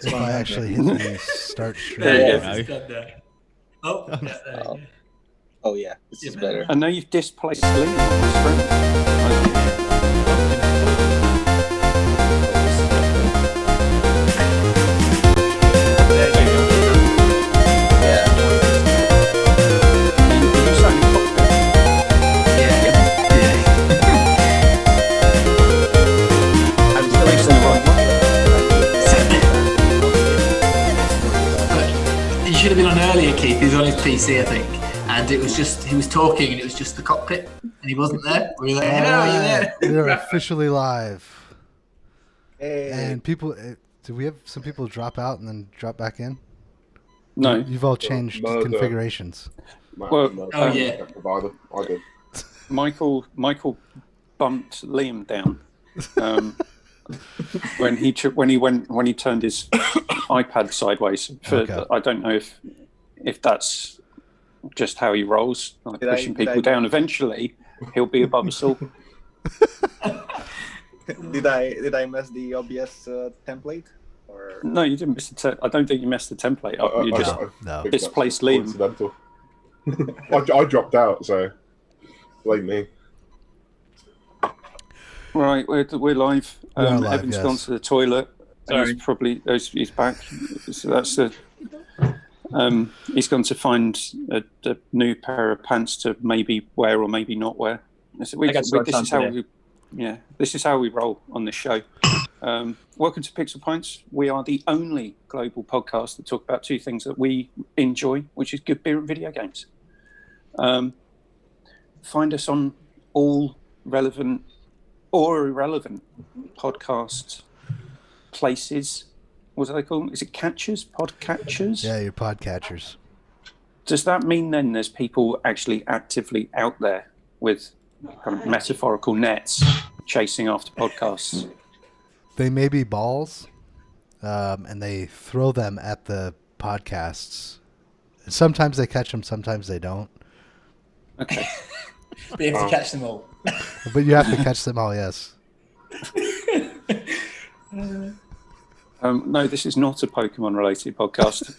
if I actually hit the start stream. There you go. Oh, yeah, there you go. Oh yeah, this is better. I know you've displaced Slim on the screen. You should have been on earlier, Keith. He was on his PC, I think, and it was just he was talking, and it was just the cockpit, and he wasn't there. We were like, "Hello, are you there?" We're officially live. Hey. And people, do we have some people drop out and then drop back in? No. You've all changed configurations. Well, Oh yeah. Provider. I did. Michael bumped Liam down when he turned his iPad sideways. Okay. I don't know if that's just how he rolls, like pushing people down. Eventually, he'll be above us all. Did I mess the OBS template? Or No, you didn't miss the. I don't think you messed the template up. You just No. displaced Liam. Coincidental. I dropped out, so blame me. Right, we're live. We are live, Evan's yes. gone to the toilet. Sorry. He's back. So that's the. He's gone to find a new pair of pants to maybe wear or maybe not wear. This is how we roll on this show. Welcome to Pixel Pints. We are the only global podcast that talk about two things that we enjoy, which is good beer and video games. Find us on all relevant or irrelevant podcast places. What do they call them? Is it catchers? Podcatchers? Yeah, your podcatchers. Does that mean then there's people actually actively out there with kind of metaphorical nets chasing after podcasts? They may be balls, and they throw them at the podcasts. Sometimes they catch them, sometimes they don't. Okay. But you have to catch them all. But you have to catch them all, yes. No, this is not a Pokemon-related podcast.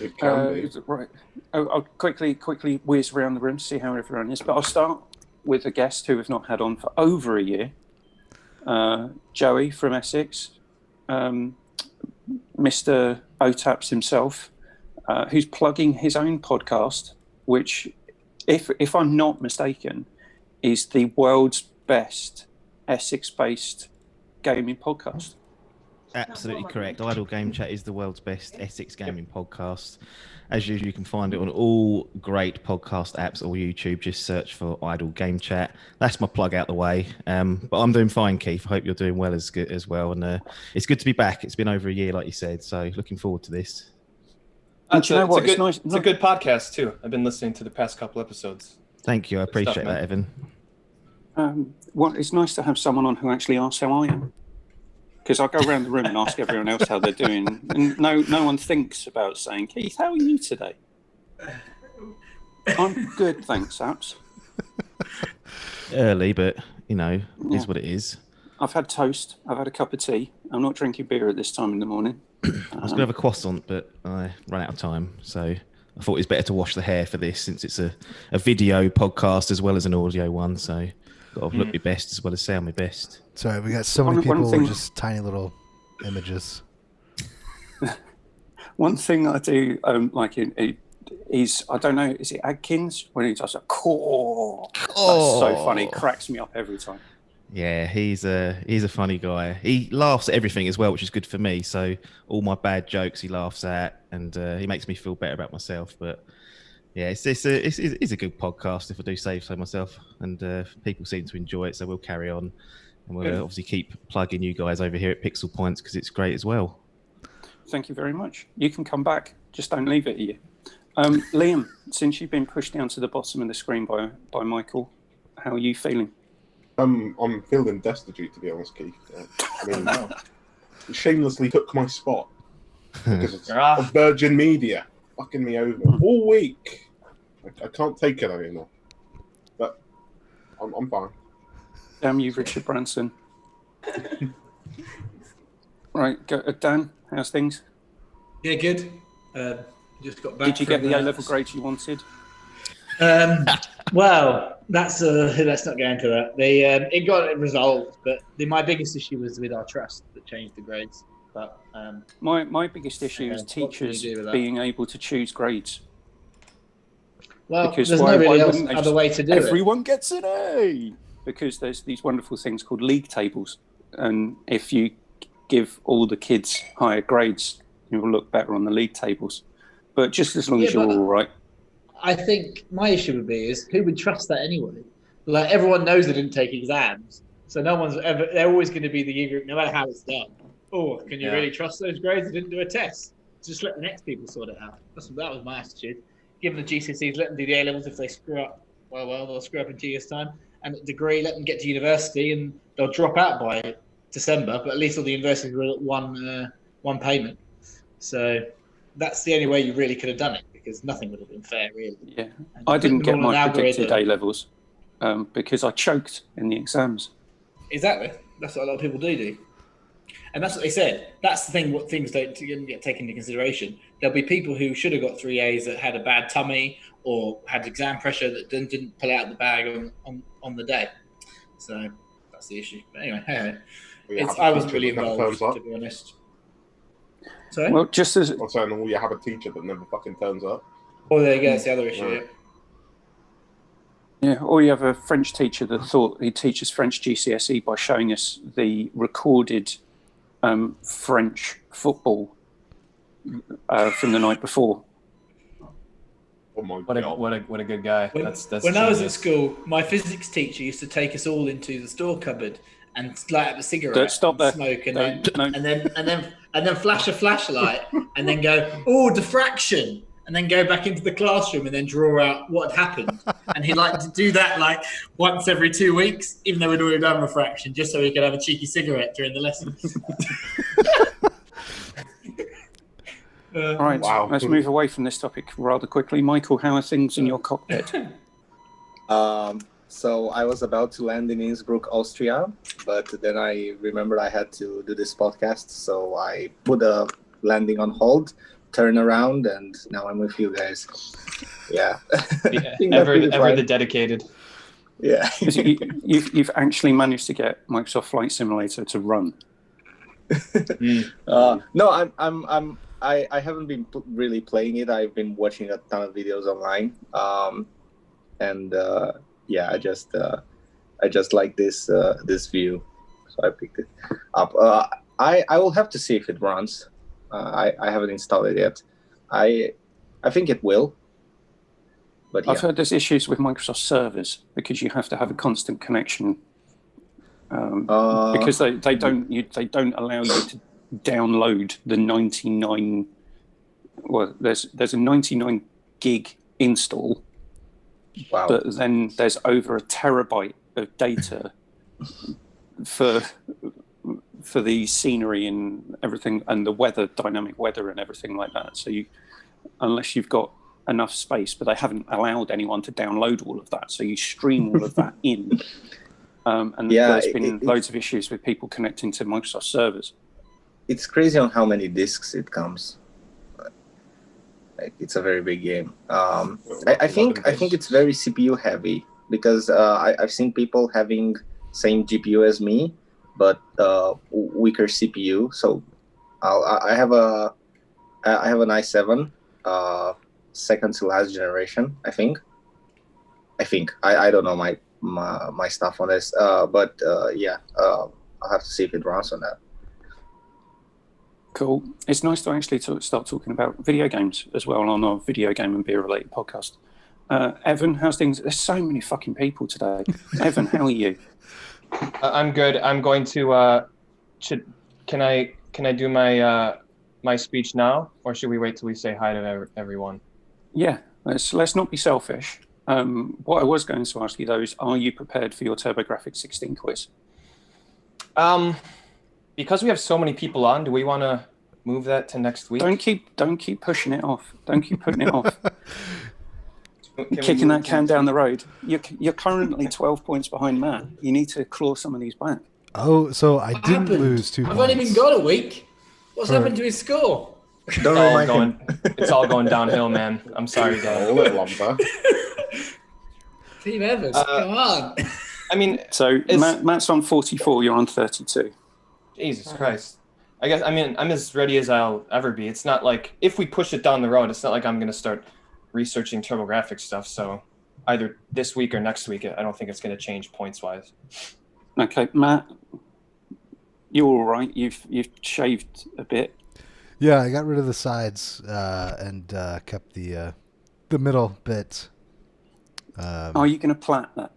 It can be. Right. I'll quickly whiz around the room to see how everyone is. But I'll start with a guest who we've not had on for over a year. Joey from Essex, Mr. Otaps himself, who's plugging his own podcast, which, if I'm not mistaken, is the world's best Essex-based gaming podcast. Absolutely correct. Idle Game Chat is the world's best Essex gaming podcast. As usual, you can find it on all great podcast apps or YouTube. Just search for Idle Game Chat. That's my plug out the way. But I'm doing fine, Keith. I hope you're doing well as well. And it's good to be back. It's been over a year, like you said. So looking forward to this. And do you know what? It's Nice. a good podcast too. I've been listening to the past couple episodes. Thank you. I appreciate stuff, that, Evan. Well, it's nice to have someone on who actually asks how I am. Because I go around the room and ask everyone else how they're doing, and no one thinks about saying, Keith, how are you today? I'm good, thanks, Apps. Early, but is what it is. I've had toast. I've had a cup of tea. I'm not drinking beer at this time in the morning. I was going to have a croissant, but I ran out of time. So I thought it was better to wash the hair for this, since it's a video podcast as well as an audio one. So got to look my best as well as sound my best. Sorry, we got so many people with just tiny little images. One thing I do is, I don't know, is it Adkins? When he does a caw. That's so funny. It cracks me up every time. Yeah, he's a funny guy. He laughs at everything as well, which is good for me. So all my bad jokes he laughs at, and he makes me feel better about myself. But yeah, it's a good podcast, if I do say so myself, and people seem to enjoy it. So we'll carry on, and we'll obviously keep plugging you guys over here at Pixel Points because it's great as well. Thank you very much. You can come back, just don't leave it here. Liam, since you've been pushed down to the bottom of the screen by Michael, how are you feeling? I'm feeling destitute, to be honest, Keith. I mean, he shamelessly took my spot because of Virgin Media fucking me over all week. I can't take it anymore. But I'm fine. Damn you, Richard Branson. Right, Dan, how's things? Yeah, good. Just got back. Did you get from, the A-level grades you wanted? Well, let's not go into that. It got resolved, but my biggest issue was with our trust that changed the grades. But my biggest issue is what can you teachers do with that? being able to choose grades. Well, Because there's why no really wouldn't they other just- way to do it. Everyone gets an A because there's these wonderful things called league tables, and if you give all the kids higher grades, you will look better on the league tables. But just as long as you're all right. I think my issue would be is who would trust that anyway? Like everyone knows they didn't take exams, so no one's ever. They're always going to be the year group, no matter how it's done. Oh, can you really trust those grades? They didn't do a test. Just let the next people sort it out. That was my attitude. Give them the GCSEs, let them do the A levels. If they screw up, well, they'll screw up in 2 years' time. And a degree, let them get to university, and they'll drop out by December. But at least all the universities were at one payment. So that's the only way you really could have done it, because nothing would have been fair, really. Yeah, And I didn't get putting them all my in predicted algorithm- A levels because I choked in the exams. Exactly. That's what a lot of people do. And that's what they said. That's the thing, what things don't get taken into consideration. There'll be people who should have got 3 A's that had a bad tummy or had exam pressure that didn't pull out the bag on the day. So that's the issue. But anyway, I wasn't really involved, to be honest. Sorry? Well, just as I'm saying, you have a teacher that never fucking turns up. Oh, there you go. That's the other issue. Yeah, or you have a French teacher that thought he'd teach us French GCSE by showing us the recorded French football from the night before. Oh my What a good guy. That's When I was at genius. school, my physics teacher used to take us all into the store cupboard and light up a cigarette, Stop there. smoke, and No. then flash a flashlight, and then go, oh, diffraction, and then go back into the classroom and then draw out what had happened. And he liked to do that like once every 2 weeks, even though we'd already done refraction, just so he could have a cheeky cigarette during the lesson. All right, Wow. let's move away from this topic rather quickly. Michael, how are things in your cockpit? So I was about to land in Innsbruck, Austria, but then I remembered I had to do this podcast, so I put the landing on hold, turn around, and now I'm with you guys. Yeah. Ever the dedicated. Yeah. You've actually managed to get Microsoft Flight Simulator to run. No, I haven't been really playing it. I've been watching a ton of videos online, yeah, I just like this view, so I picked it up. I will have to see if it runs. I haven't installed it yet. I think it will. But yeah. I've heard there's issues with Microsoft servers because you have to have a constant connection. Because they don't allow you to download the 99. Well, there's a 99 gig install, Wow. but then there's over a terabyte of data for the scenery and everything, and the weather, dynamic weather, and everything like that. So unless you've got enough space, but they haven't allowed anyone to download all of that, so you stream all of that in. And there's been loads of issues with people connecting to Microsoft servers. It's crazy on how many discs it comes. Like, it's a very big game. I think it's very CPU heavy because I've seen people having same GPU as me, but weaker CPU. So I have an i7, second to last generation. I think. I don't know my stuff on this, but yeah, I'll have to see if it runs on that. Cool. It's nice to actually start talking about video games as well on our video game and beer related podcast. Evan, how's things? There's so many fucking people today. Evan, how are you? I'm good. I'm going to. Can I do my speech now, or should we wait till we say hi to everyone? Yeah, let's not be selfish. What I was going to ask you though is, are you prepared for your TurboGrafx 16 quiz? Because we have so many people on, do we want to move that to next week? Don't keep pushing it off. Don't keep putting it off. Kicking that can down the road. You're currently 12 points behind Matt. You need to claw some of these back. Oh, so I didn't lose 2 points. I've only been gone a week. What's happened to his score? Don't remind him. It's all going downhill, man. I'm sorry, guys. A little lumber. Team Evans, come on. I mean, So Matt's on 44. You're on 32. Jesus Christ. I guess, I mean, I'm as ready as I'll ever be. It's not like, if we push it down the road, it's not like I'm going to start researching TurboGrafx stuff. So either this week or next week, I don't think it's going to change points-wise. Okay, Matt, you're all right. You've shaved a bit. Yeah, I got rid of the sides and kept the middle bit. Are you going to plait that?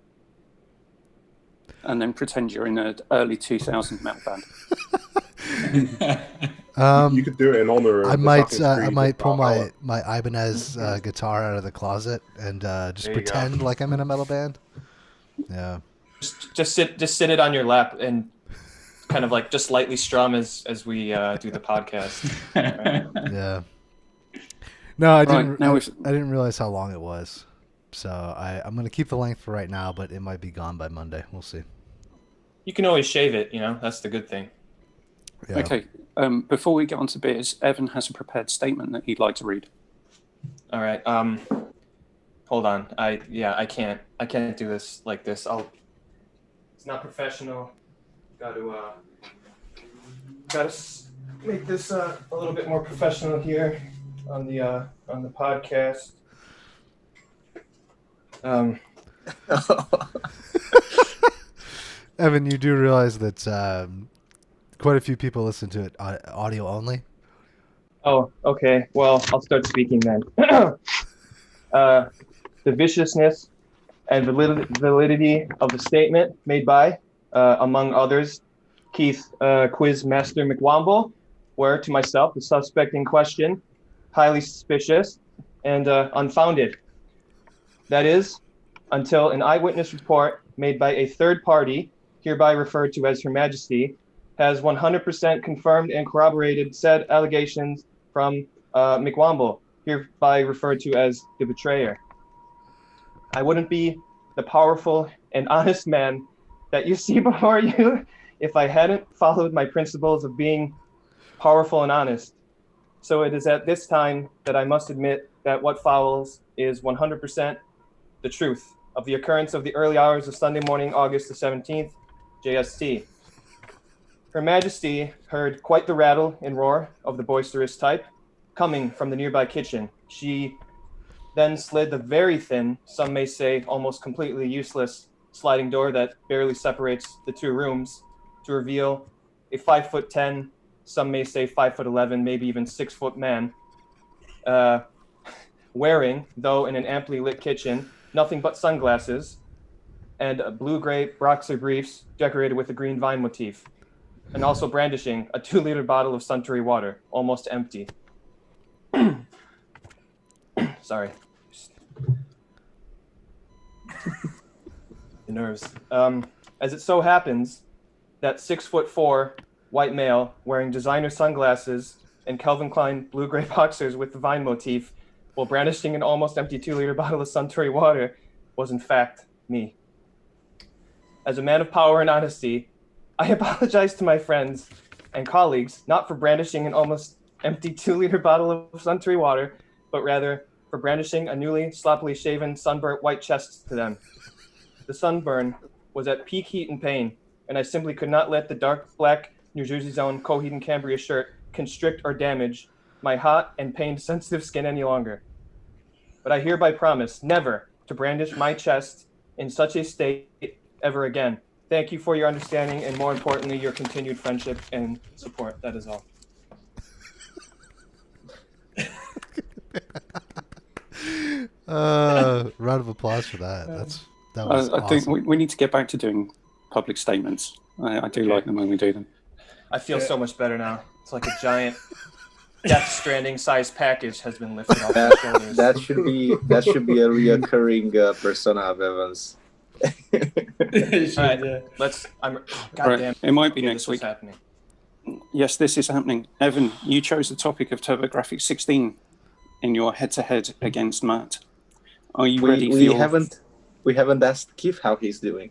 And then pretend you're in an early 2000 metal band. You could do it in honor of I might pull Valhalla. my Ibanez guitar out of the closet and just There you pretend like I'm in a metal band. Yeah. Just sit it on your lap and kind of like just lightly strum as we do the podcast. Yeah. No, I didn't. now I didn't realize how long it was, so I'm gonna keep the length for right now, but it might be gone by Monday. We'll see. You can always shave it, that's the good thing. Yeah. Okay, before we get on to beers, Evan has a prepared statement that he'd like to read. All right. Hold on. I can't do this like this. It's not professional. Got to make this a little bit more professional here on the podcast. Evan, you do realize that quite a few people listen to it audio only. Oh, okay. Well, I'll start speaking then. The viciousness and validity of the statement made by, among others, Keith Quizmaster McWomble, were to myself the suspect in question highly suspicious and unfounded. That is, until an eyewitness report made by a third party, hereby referred to as Her Majesty, has 100% confirmed and corroborated said allegations from McWomble, hereby referred to as the betrayer. I wouldn't be the powerful and honest man that you see before you if I hadn't followed my principles of being powerful and honest. So it is at this time that I must admit that what follows is 100% the truth of the occurrence of the early hours of Sunday morning, August the 17th, JST. Her Majesty heard quite the rattle and roar of the boisterous type coming from the nearby kitchen. She then slid the very thin, some may say almost completely useless, sliding door that barely separates the two rooms to reveal a 5'10", some may say 5'11", maybe even 6 foot man, wearing, though in an amply lit kitchen, nothing but sunglasses and blue-gray boxer briefs decorated with a green vine motif, and also brandishing a 2-liter bottle of Suntory water, almost empty. Sorry. The nerves. As it so happens, that 6'4" white male wearing designer sunglasses and Calvin Klein blue-gray boxers with the vine motif while brandishing an almost empty 2-liter bottle of Suntory water was in fact me. As a man of power and honesty, I apologize to my friends and colleagues, not for brandishing an almost empty 2-liter bottle of Suntory water, but rather for brandishing a newly sloppily shaven, sunburnt white chest to them. The sunburn was at peak heat and pain, and I simply could not let the dark black New Jersey Zone Coheed and Cambria shirt constrict or damage my hot and pain sensitive skin any longer. But I hereby promise never to brandish my chest in such a state ever again. Thank you for your understanding and, more importantly, your continued friendship and support. That is all. Round of applause for that. That was I awesome. think we need to get back to doing public statements. I do like them when we do them. I feel so much better now. It's like a giant Death Stranding sized package has been lifted off my shoulders. That should be a reoccurring persona of Evans. All right, let's. Goddamn. It might be okay, next this is week. happening. Yes, this is happening. Evan, you chose the topic of TurboGrafx 16 in your head-to-head against Matt. Are you ready for your... We haven't asked Keith how he's doing.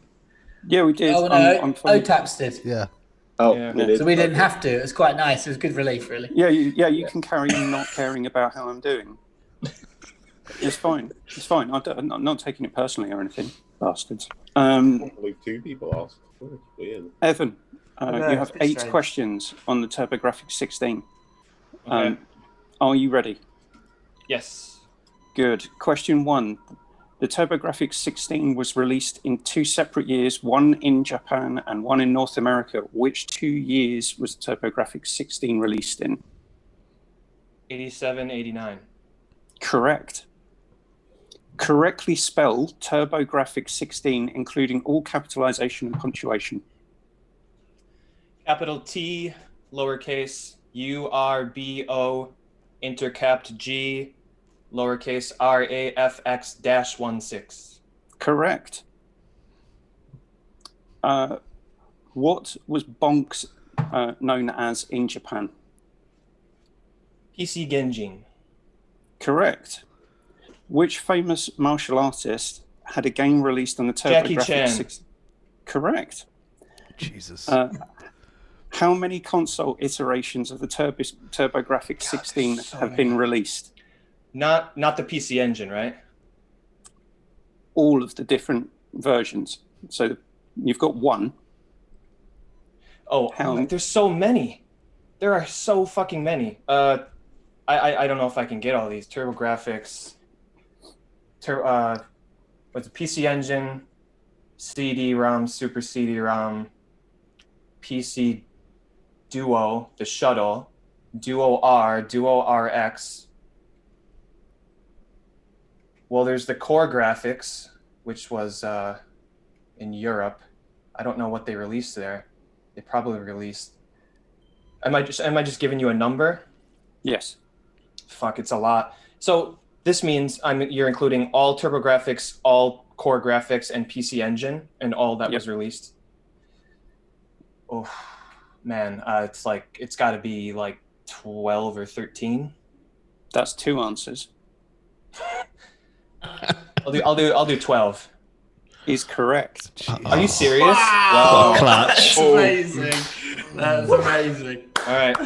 Yeah, we did. Oh, no, I'm fine. OTAPs did. Yeah. Oh, Yeah. we did. So we didn't Okay. have to. It was quite nice. It was good relief, really. Yeah, you can carry on not caring about how I'm doing. It's fine. It's fine. I'm not taking it personally or anything, bastards. I can't believe 2 people asked. Oh, it's weird. Evan, Okay, you have it's 8 strange. questions on the TurboGrafx 16. Okay. Are you ready? Yes. Good. Question 1. The TurboGrafx 16 was released in 2 separate years, one in Japan and one in North America. Which 2 years was the TurboGrafx 16 released in? 87, 89. Correct. Correctly spell TurboGrafx 16, including all capitalization and punctuation. Capital T, lowercase URBO, intercapped G, lowercase RAFX -16. Correct. What was Bonks known as in Japan? PC Genjin. Correct. Which famous martial artist had a game released on the Jackie TurboGrafx Chan. 16? Correct. Jesus. How many console iterations of the TurboGrafx 16 there's so have many. been released? Not the PC Engine, right? All of the different versions. So you've got one. Oh, How- there's so many. There are so fucking many. I don't know if I can get all these. TurboGrafx. What's the PC Engine, CD-ROM, Super CD-ROM, PC Duo, the Shuttle, Duo R, Duo RX. Well, there's the Core Graphics, which was in Europe. I don't know what they released there. They probably released. Am I just giving you a number? Yes. Fuck, it's a lot. So this means you're including all TurboGrafx, all Core Graphics, and PC Engine, and all that was released. Oh, man, it's got to be like 12 or 13. That's 2 answers. I'll do 12. Is correct. Are you serious? Wow. Clutch. That's amazing. That's amazing. All right.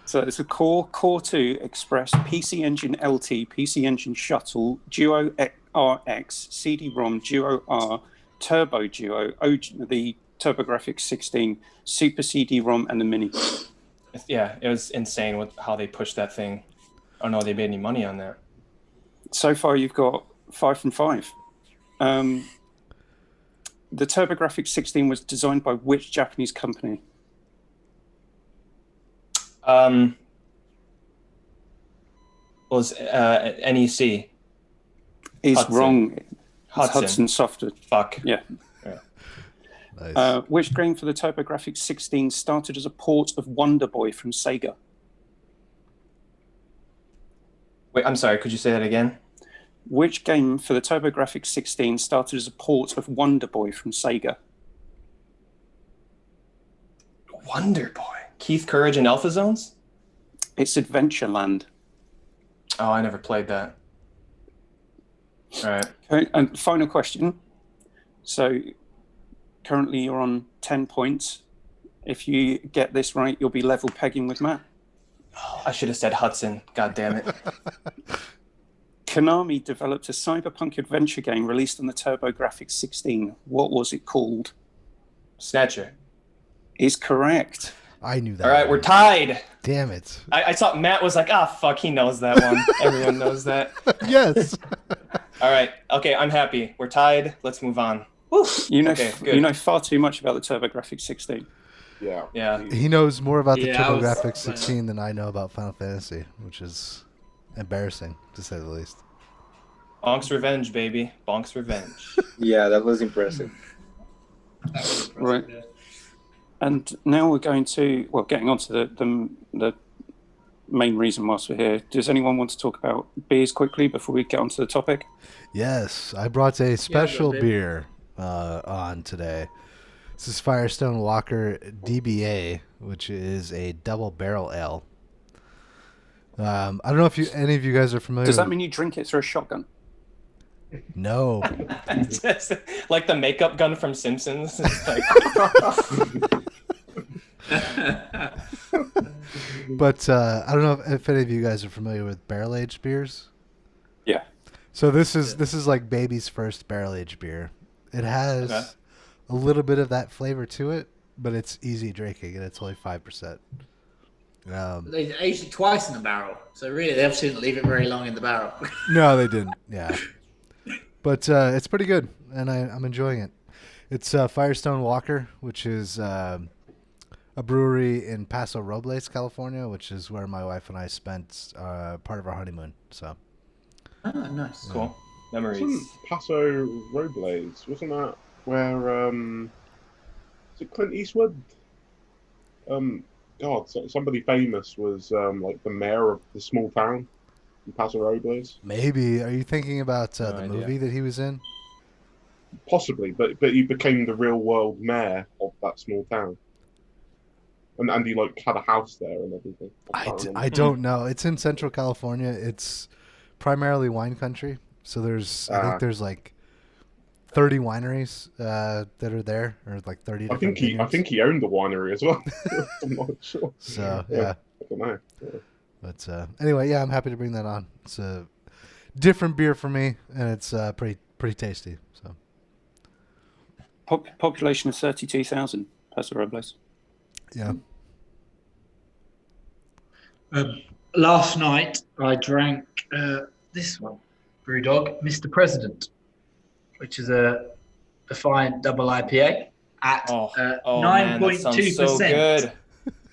So it's a Core 2 Express, PC Engine LT, PC Engine Shuttle, Duo RX, CD-ROM, Duo R, Turbo Duo, the TurboGrafx 16, Super CD-ROM, and the Mini. Yeah, it was insane with how they pushed that thing. I don't know if they made any money on that. So far, you've got 5 from 5. The TurboGrafx 16 was designed by which Japanese company? Was NEC. Is Hudson. wrong. It's Hudson. Hudson Software. Fuck. Yeah. Nice. Which game for the TurboGrafx 16 started as a port of Wonder Boy from Sega? Wait, I'm sorry. Could you say that again? Which game for the TurboGrafx 16 started as a port of Wonder Boy from Sega? Wonder Boy. Keith Courage and Alpha Zones? It's Adventureland. Oh, I never played that. All right. Okay, and final question. So currently you're on 10 points. If you get this right, you'll be level pegging with Matt. Oh, I should have said Hudson. God damn it. Konami developed a cyberpunk adventure game released on the TurboGrafx 16. What was it called? Snatcher. Is correct. I knew that. All right, we're tied. Damn it. I thought Matt was like, fuck, he knows that one. Everyone knows that. Yes. All right. Okay, I'm happy. We're tied. Let's move on. Woo. You know, Okay, good. you know far too much about the TurboGrafx 16. Yeah. Yeah. He knows more about the Yeah, I was- TurboGrafx 16 than I know about Final Fantasy, which is embarrassing, to say the least. Bonk's Revenge, baby. Bonk's Revenge. Yeah, that was impressive. That was impressive, Right. yeah. And now we're going to, getting on to the main reason whilst we're here. Does anyone want to talk about beers quickly before we get onto the topic? Yes, I brought a special bit. beer on today. This is Firestone Walker DBA, which is a double barrel ale. I don't know if any of you guys are familiar. Does that mean you drink it through a shotgun? No. Like the makeup gun from Simpsons. It's like, But I don't know if any of you guys are familiar with barrel aged beers. Yeah. So this is like baby's first barrel aged beer. It has a little bit of that flavor to it, but it's easy drinking and it's only 5%. They aged it twice in the barrel, so really they obviously didn't leave it very long in the barrel. No, they didn't. Yeah, but it's pretty good, and I'm enjoying it. It's Firestone Walker, which is a brewery in Paso Robles, California, which is where my wife and I spent part of our honeymoon. So, Nice, cool memories. Wasn't Paso Robles? Wasn't that where? Is it Clint Eastwood? God, somebody famous was like the mayor of the small town in Paso Robles. maybe are you thinking about the idea. movie that he was in? Possibly, but he became the real world mayor of that small town, and he like had a house there and everything. I don't know. It's in Central California. It's primarily wine country. So I think there's like 30 wineries that are there, or like 30. I think he owned the winery as well. I'm not sure. So yeah. I don't know. Yeah. But anyway, yeah, I'm happy to bring that on. It's a different beer for me, and it's pretty tasty. So Population of 32,000, Paso Robles. yeah. Last night I drank this one, Brewdog, Mr. President, which is a Defiant double IPA at 9.2%. So good.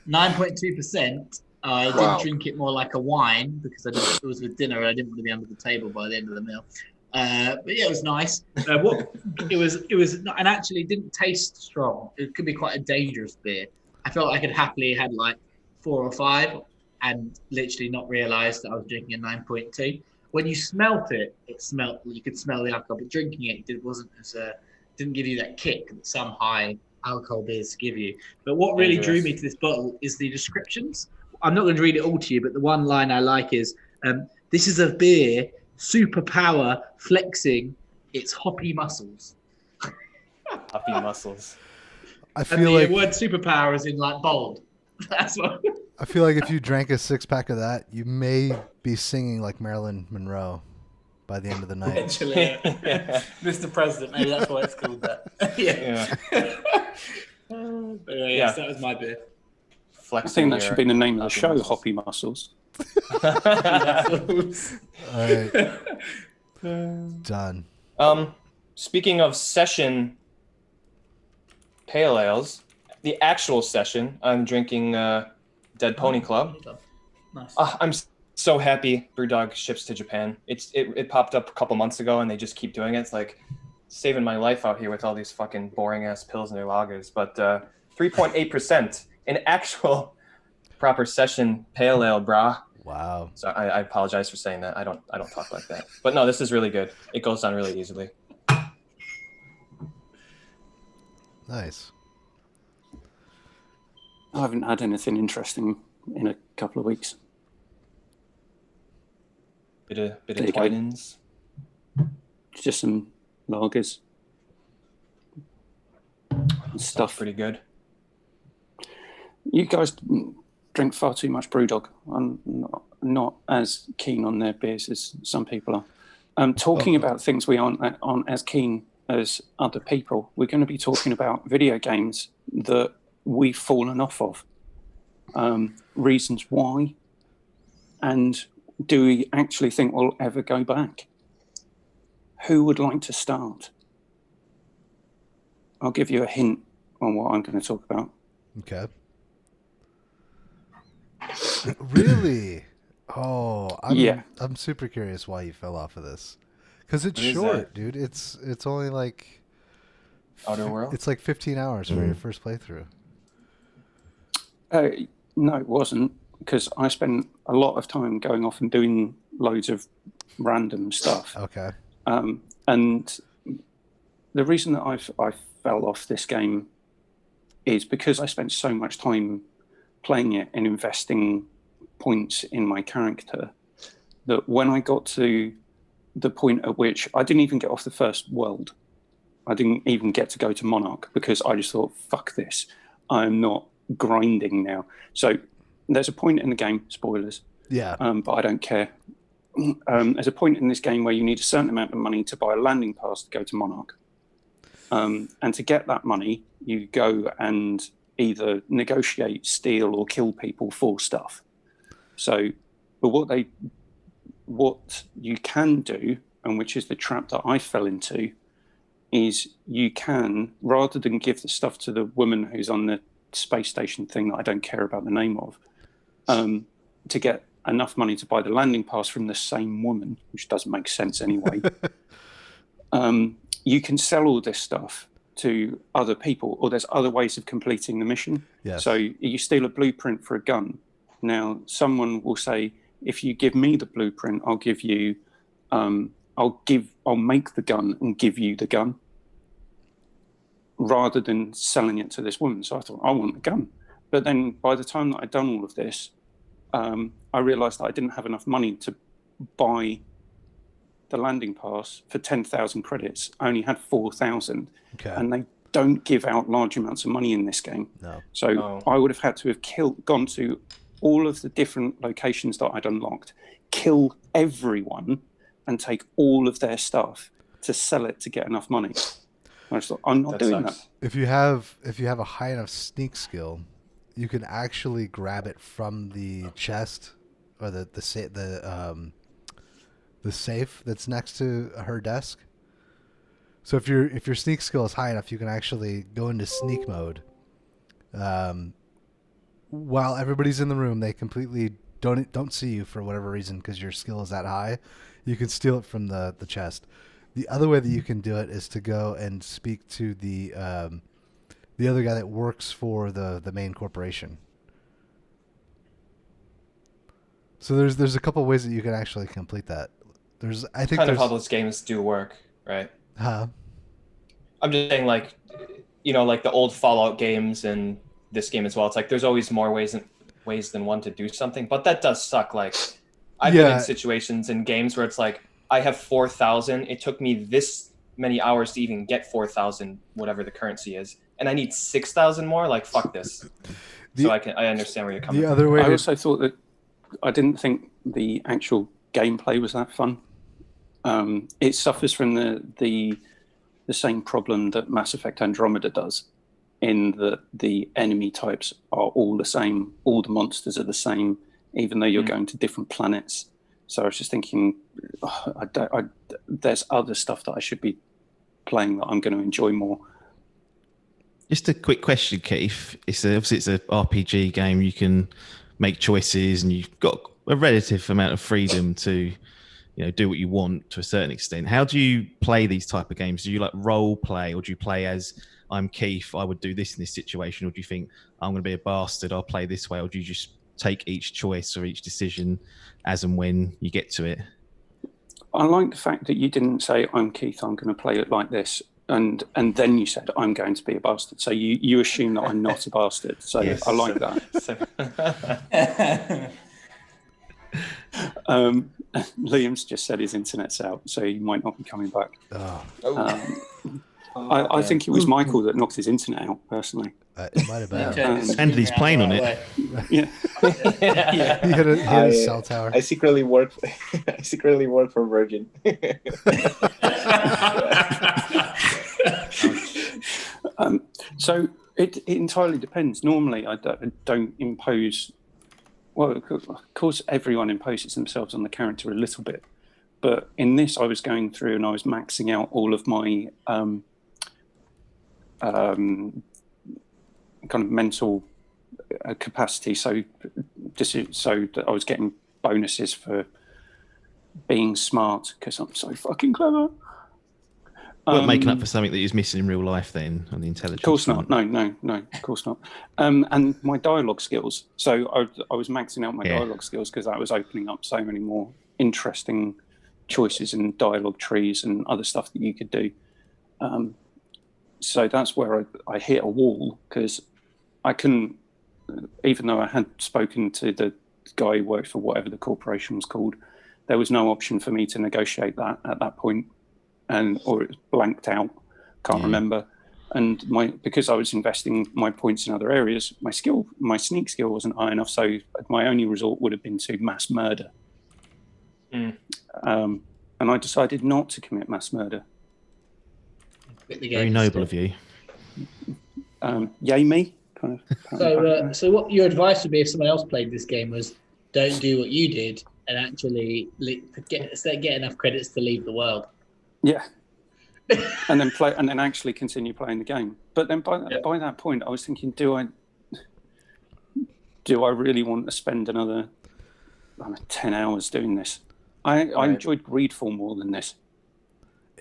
9.2%. I did drink it more like a wine because it was with dinner and I didn't want to be under the table by the end of the meal. But yeah, it was nice. It was not, and actually didn't taste strong. It could be quite a dangerous beer. I felt I could happily had like 4 or 5 and literally not realised that I was drinking a 9.2. When you smelt it, you could smell the alcohol, but drinking it wasn't as didn't give you that kick that some high alcohol beers give you. But what really drew me to this bottle is the descriptions. I'm not going to read it all to you, but the one line I like is, this is a beer, superpower, flexing its hoppy muscles. Hoppy muscles. I feel like the word superpower is in like bold. That's what. I feel like if you drank a 6-pack of that, you may be singing like Marilyn Monroe by the end of the night. Eventually, Mr. President, maybe that's why it's called that. Yeah. Yes, that was my beer. I think that should be the name of the show, Hoppy Muscles. All right. Done. Speaking of session pale ales, the actual session, I'm drinking Dead Pony Club. Nice. I'm so happy Brewdog ships to Japan. It popped up a couple months ago and they just keep doing it. It's like saving my life out here with all these fucking boring ass pills in their lagers. But 3.8% in actual proper session pale ale, brah. Wow. So I apologize for saying that. I don't talk like that. But no, this is really good. It goes down really easily. Nice. I haven't had anything interesting in a couple of weeks. Bit of There you go. Twinings. It's just some lagers and stuff. Pretty good. You guys drink far too much Brewdog. I'm not as keen on their beers as some people are. Talking about things we aren't as keen as other people, we're going to be talking about video games that we've fallen off of. Reasons why, and do we actually think we'll ever go back? Who would like to start? I'll give you a hint on what I'm going to talk about. Okay. Really? Oh, I'm super curious why you fell off of this. Because it's short, dude. It's only like Outer World? It's like 15 hours for your first playthrough. No, it wasn't, because I spent a lot of time going off and doing loads of random stuff. Okay. And the reason that I fell off this game is because I spent so much time playing it and investing points in my character that when I got to the point at which I didn't even get off the first world, I didn't even get to go to Monarch because I just thought, fuck this. I'm not grinding now. So there's a point in the game, spoilers, Yeah. but I don't care. There's a point in this game where you need a certain amount of money to buy a landing pass to go to Monarch. And to get that money, you go and either negotiate, steal, or kill people for stuff. So, but what you can do, and which is the trap that I fell into, is you can, rather than give the stuff to the woman who's on the space station thing that I don't care about the name of, to get enough money to buy the landing pass from the same woman, which doesn't make sense anyway. You can sell all this stuff to other people, or there's other ways of completing the mission. Yes. So you steal a blueprint for a gun. Now, someone will say, if you give me the blueprint, I'll give you, I'll make the gun and give you the gun, rather than selling it to this woman. So I thought, I want the gun. But then by the time that I'd done all of this, I realized that I didn't have enough money to buy the landing pass for 10,000 credits. I only had 4,000. Okay. And they don't give out large amounts of money in this game. No. So I would have had to have gone to all of the different locations that I'd unlocked, kill everyone, and take all of their stuff to sell it to get enough money. I just thought, I'm not doing that. If you have a high enough sneak skill, you can actually grab it from the chest or the safe that's next to her desk. So if your sneak skill is high enough, you can actually go into sneak mode. While everybody's in the room, they completely don't see you for whatever reason because your skill is that high. You can steal it from the chest. The other way that you can do it is to go and speak to the other guy that works for the main corporation. So there's a couple ways that you can actually complete that. I think kind of how those games do work, right? Huh? I'm just saying, like, you know, like the old Fallout games and this game as well. It's like there's always more ways than one to do something, but that does suck. Like, I've been in situations in games where it's like I have 4,000. It took me this many hours to even get 4,000, whatever the currency is, and I need 6,000 more. Like, fuck this. So I understand where you're coming from. The other way. I also thought that I didn't think the actual gameplay was that fun. It suffers from the same problem that Mass Effect Andromeda does, in that the enemy types are all the same, all the monsters are the same, even though you're going to different planets. So I was just thinking, there's other stuff that I should be playing that I'm going to enjoy more. Just a quick question, Keith. Obviously it's an RPG game. You can make choices, and you've got a relative amount of freedom to, do what you want to a certain extent. How do you play these type of games? Do you like role play, or do you play as, I'm Keith, I would do this in this situation? Or do you think, I'm going to be a bastard, I'll play this way? Or do you just take each choice or each decision as and when you get to it? I like the fact that you didn't say, I'm Keith, I'm going to play it like this. And then you said, I'm going to be a bastard. So you assume that I'm not a bastard. So yes. I like that. Liam's just said his internet's out, so he might not be coming back. I think it was Michael that knocked his internet out, personally. It might have been. And he's playing on it. Yeah. He hit a cell tower. I secretly work for Virgin. So it entirely depends. Normally, I don't impose. Well, of course, everyone imposes themselves on the character a little bit, but in this, I was going through and I was maxing out all of my kind of mental capacity. So that I was getting bonuses for being smart because I'm so fucking clever. Well, making up for something that is missing in real life then, on the intelligence. Of course front. not. No, of course not. And my dialogue skills. So I was maxing out my dialogue skills because that was opening up so many more interesting choices and dialogue trees and other stuff that you could do. So that's where I hit a wall because I couldn't, even though I had spoken to the guy who worked for whatever the corporation was called, there was no option for me to negotiate that at that point. Or it was blanked out, can't remember. And because I was investing my points in other areas, my sneak skill wasn't high enough. So my only resort would have been to mass murder. And I decided not to commit mass murder. Very noble of you. Yay me. Kind of. So what your advice would be if someone else played this game was don't do what you did and actually get enough credits to leave the world. Yeah. and then actually continue playing the game. But then by that point, I was thinking, do I really want to spend another 10 hours doing this? I enjoyed Greedfall more than this.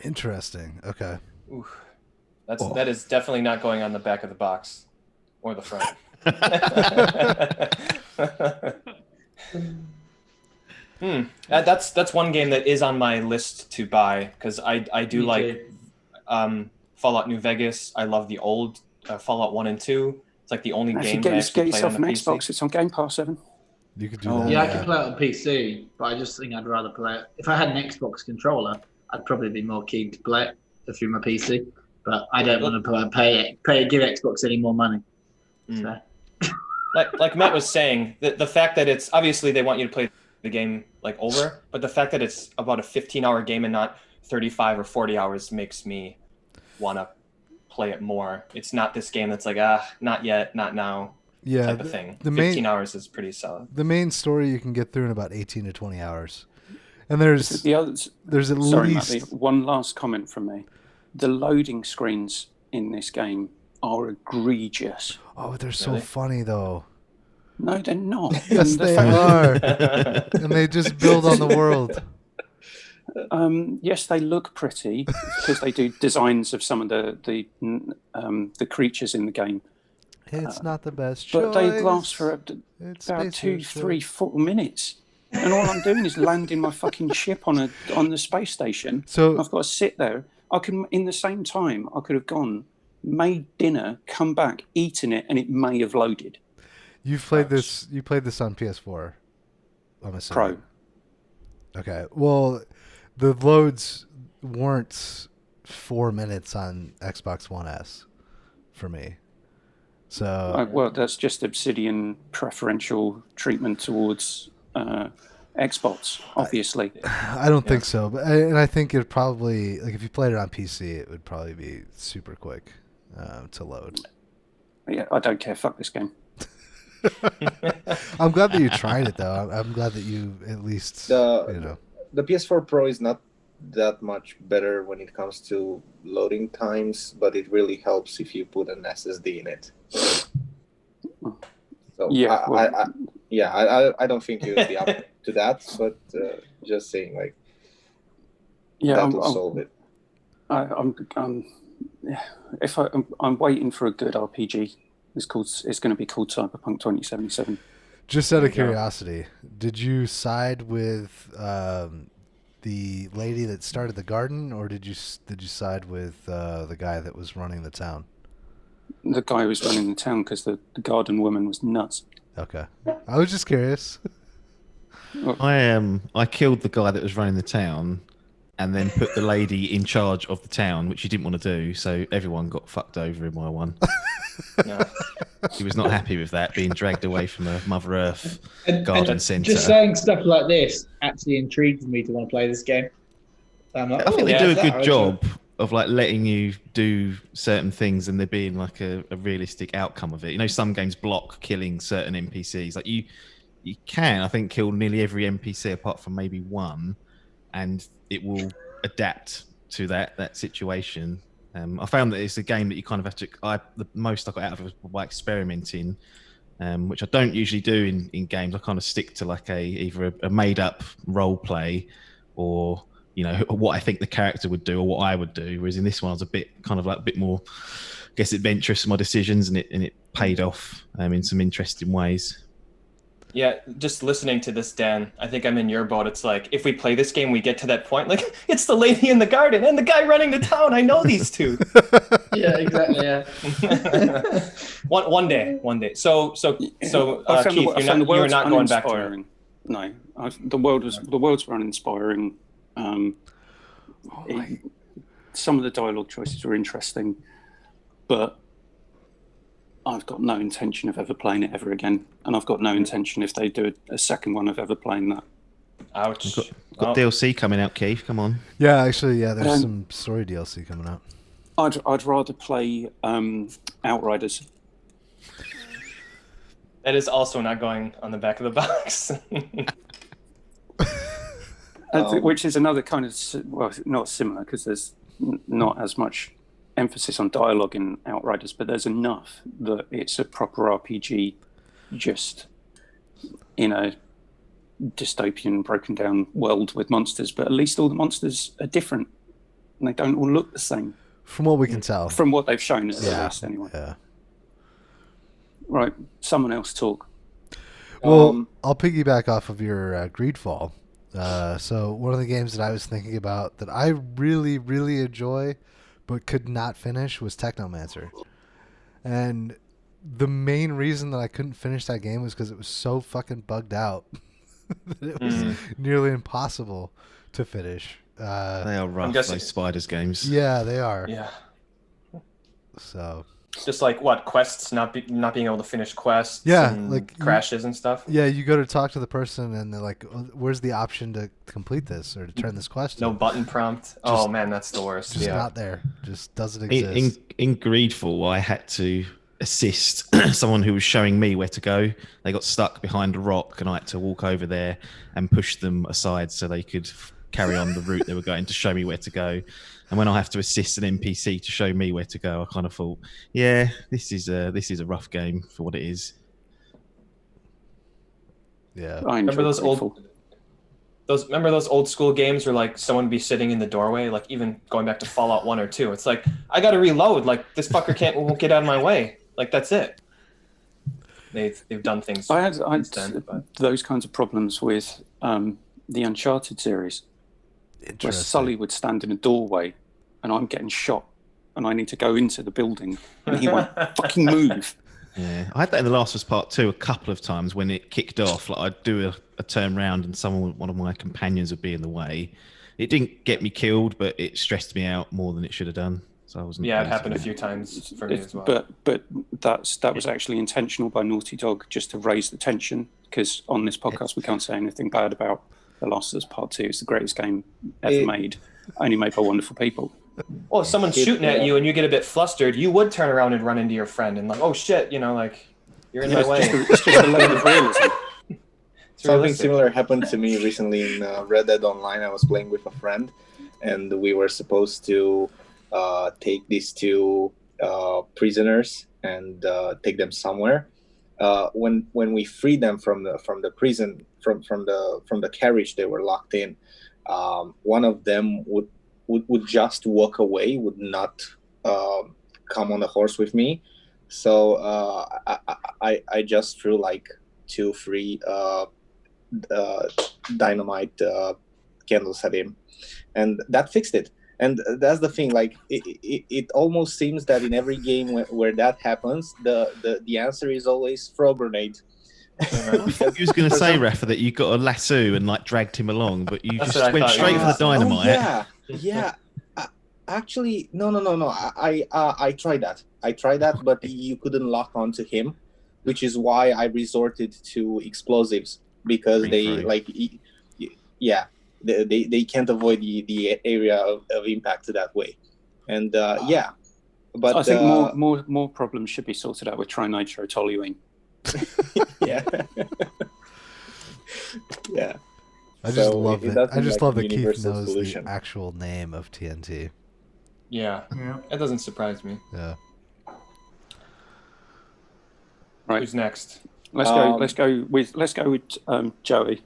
Interesting. Okay. Oof. That is definitely not going on the back of the box or the front. That's one game that is on my list to buy because I do like Fallout New Vegas. I love the old Fallout 1 and 2. It's like the only game that I actually played on the PC. Xbox. It's on Game Pass 7. You could do that. Yeah, I can play it on PC, but I just think I'd rather play it. If I had an Xbox controller, I'd probably be more keen to play it through my PC. But I don't want to give Xbox any more money. So. like Matt was saying, the fact that it's obviously they want you to play the game like over, but the fact that it's about a 15-hour game and not 35 or 40 hours makes me want to play it more. It's not this game that's like not yet, not now. Yeah, type of thing. 15 hours is pretty solid. The main story you can get through in about 18 to 20 hours. And there's at sorry, least Matthew, one last comment from me. The loading screens in this game are egregious. Oh, they're so funny though. No, they're not. Yes, they are. And they just build on the world. Yes, they look pretty because they do designs of some of the creatures in the game. It's not the best but choice. They last for about 2, 3, 4 minutes, and all I'm doing is landing my fucking ship on the space station. So I've got to sit there. I can, in the same time, I could have gone, made dinner, come back, eaten it, and it may have loaded. You've played this. You played this on PS4. I'm assuming. Pro. Okay. Well, the loads weren't 4 minutes on Xbox One S for me. So well, that's just Obsidian preferential treatment towards Xbox, obviously. I don't think so, but I think it probably if you played it on PC, it would probably be super quick to load. Yeah, I don't care. Fuck this game. I'm glad that you tried it though. I'm glad that you at least the PS4 Pro is not that much better when it comes to loading times, but it really helps if you put an SSD in it. So yeah, I don't think you would be up to that, but just saying that will solve it. I'm waiting for a good RPG. It's going to be called Cyberpunk 2077. Just out of curiosity, did you side with the lady that started the garden, or did you side with the guy that was running the town? The guy who was running the town because the garden woman was nuts. Okay, I was just curious. I killed the guy that was running the town, and then put the lady in charge of the town, which he didn't want to do. So everyone got fucked over in my one. No. He was not happy with that, being dragged away from a Mother Earth garden centre. Just saying stuff like this actually intrigues me to want to play this game. I think they do a good job of letting you do certain things and there being a realistic outcome of it. You know, some games block killing certain NPCs. You can, I think, kill nearly every NPC apart from maybe one, and it will adapt to that situation. I found that it's a game that you kind of have to. The most I got out of it was by experimenting, which I don't usually do in games. I kind of stick to either a made up role play, or what I think the character would do or what I would do. Whereas in this one, I was a bit a bit more, I guess, adventurous in my decisions, and it paid off in some interesting ways. Yeah, just listening to this, Dan, I think I'm in your boat. It's if we play this game, we get to that point, it's the lady in the garden and the guy running the town. I know these two. Yeah, exactly. Yeah. One day. So Keith, you're not going back to it. No, the worlds were uninspiring. Some of the dialogue choices were interesting. but I've got no intention of ever playing it ever again, and I've got no intention if they do a second one of ever playing that. Ouch. Got DLC coming out, Keith. Come on. Yeah, actually, there's some story DLC coming out. I'd rather play Outriders. That is also not going on the back of the box. Which is another kind of, well, not similar because there's not as much emphasis on dialogue in Outriders, but there's enough that it's a proper RPG, just in a dystopian, broken down world with monsters. But at least all the monsters are different and they don't all look the same. From what we can tell. From what they've shown us, at least, anyway. Yeah. Right, someone else talk. Well, I'll piggyback off of your Greedfall. So one of the games that I was thinking about that I really, really enjoy but could not finish was Technomancer. And the main reason that I couldn't finish that game was because it was so fucking bugged out that it was nearly impossible to finish. They are rough, those Spiders games. Yeah, they are. Yeah. So... Just like what quests, not being able to finish quests, and like crashes and stuff. Yeah, you go to talk to the person and they're like, "Where's the option to complete this or to turn this quest?" No button prompt. Oh man, that's the worst. Just not there. Just doesn't exist. In Greedfall, I had to assist someone who was showing me where to go. They got stuck behind a rock, and I had to walk over there and push them aside so they could carry on the route they were going to show me where to go. And when I have to assist an NPC to show me where to go, I kind of thought, yeah, this is a rough game for what it is. Yeah. Remember those old school games where like someone would be sitting in the doorway, like even going back to Fallout 1 or 2. It's like, I gotta reload, like this fucker won't get out of my way. Like that's it. They've done things. I had those kinds of problems with the Uncharted series. Where Sully would stand in a doorway and I'm getting shot and I need to go into the building and he won't fucking move. Yeah, I had that in The Last of Us Part 2 a couple of times when it kicked off. Like I'd do a turn round and one of my companions would be in the way. It didn't get me killed, but it stressed me out more than it should have done. So I wasn't. Yeah, it happened a few times for me as well. But that was actually intentional by Naughty Dog just to raise the tension, because on this podcast we can't say anything bad about The Last of Us Part 2. It's the greatest game ever made, only made by wonderful people. Well, if someone's shooting at you and you get a bit flustered, you would turn around and run into your friend and like, oh shit, like you're in my way. It's just a level of realism. Something similar happened to me recently in Red Dead Online. I was playing with a friend, and we were supposed to take these two prisoners and take them somewhere. When we freed them from the prison, from the carriage they were locked in, one of them would just walk away, would not come on the horse with me. So I just threw like 2-3 dynamite candles at him, and that fixed it. And that's the thing, like it almost seems that in every game where that happens, the answer is always throw grenade. I was going to say, Rafa, that you got a lasso and like dragged him along, but you just went straight for the dynamite. Oh, yeah. Actually, no. I tried that, but you couldn't lock onto him, which is why I resorted to explosives, because they can't avoid the area of impact that way. And but I think more problems should be sorted out with trinitrotoluene. Yeah. I just love it. I just love that Keith knows solution. the actual name of TNT. Yeah, that doesn't surprise me. Yeah. Right. Who's next? Let's go with Joey.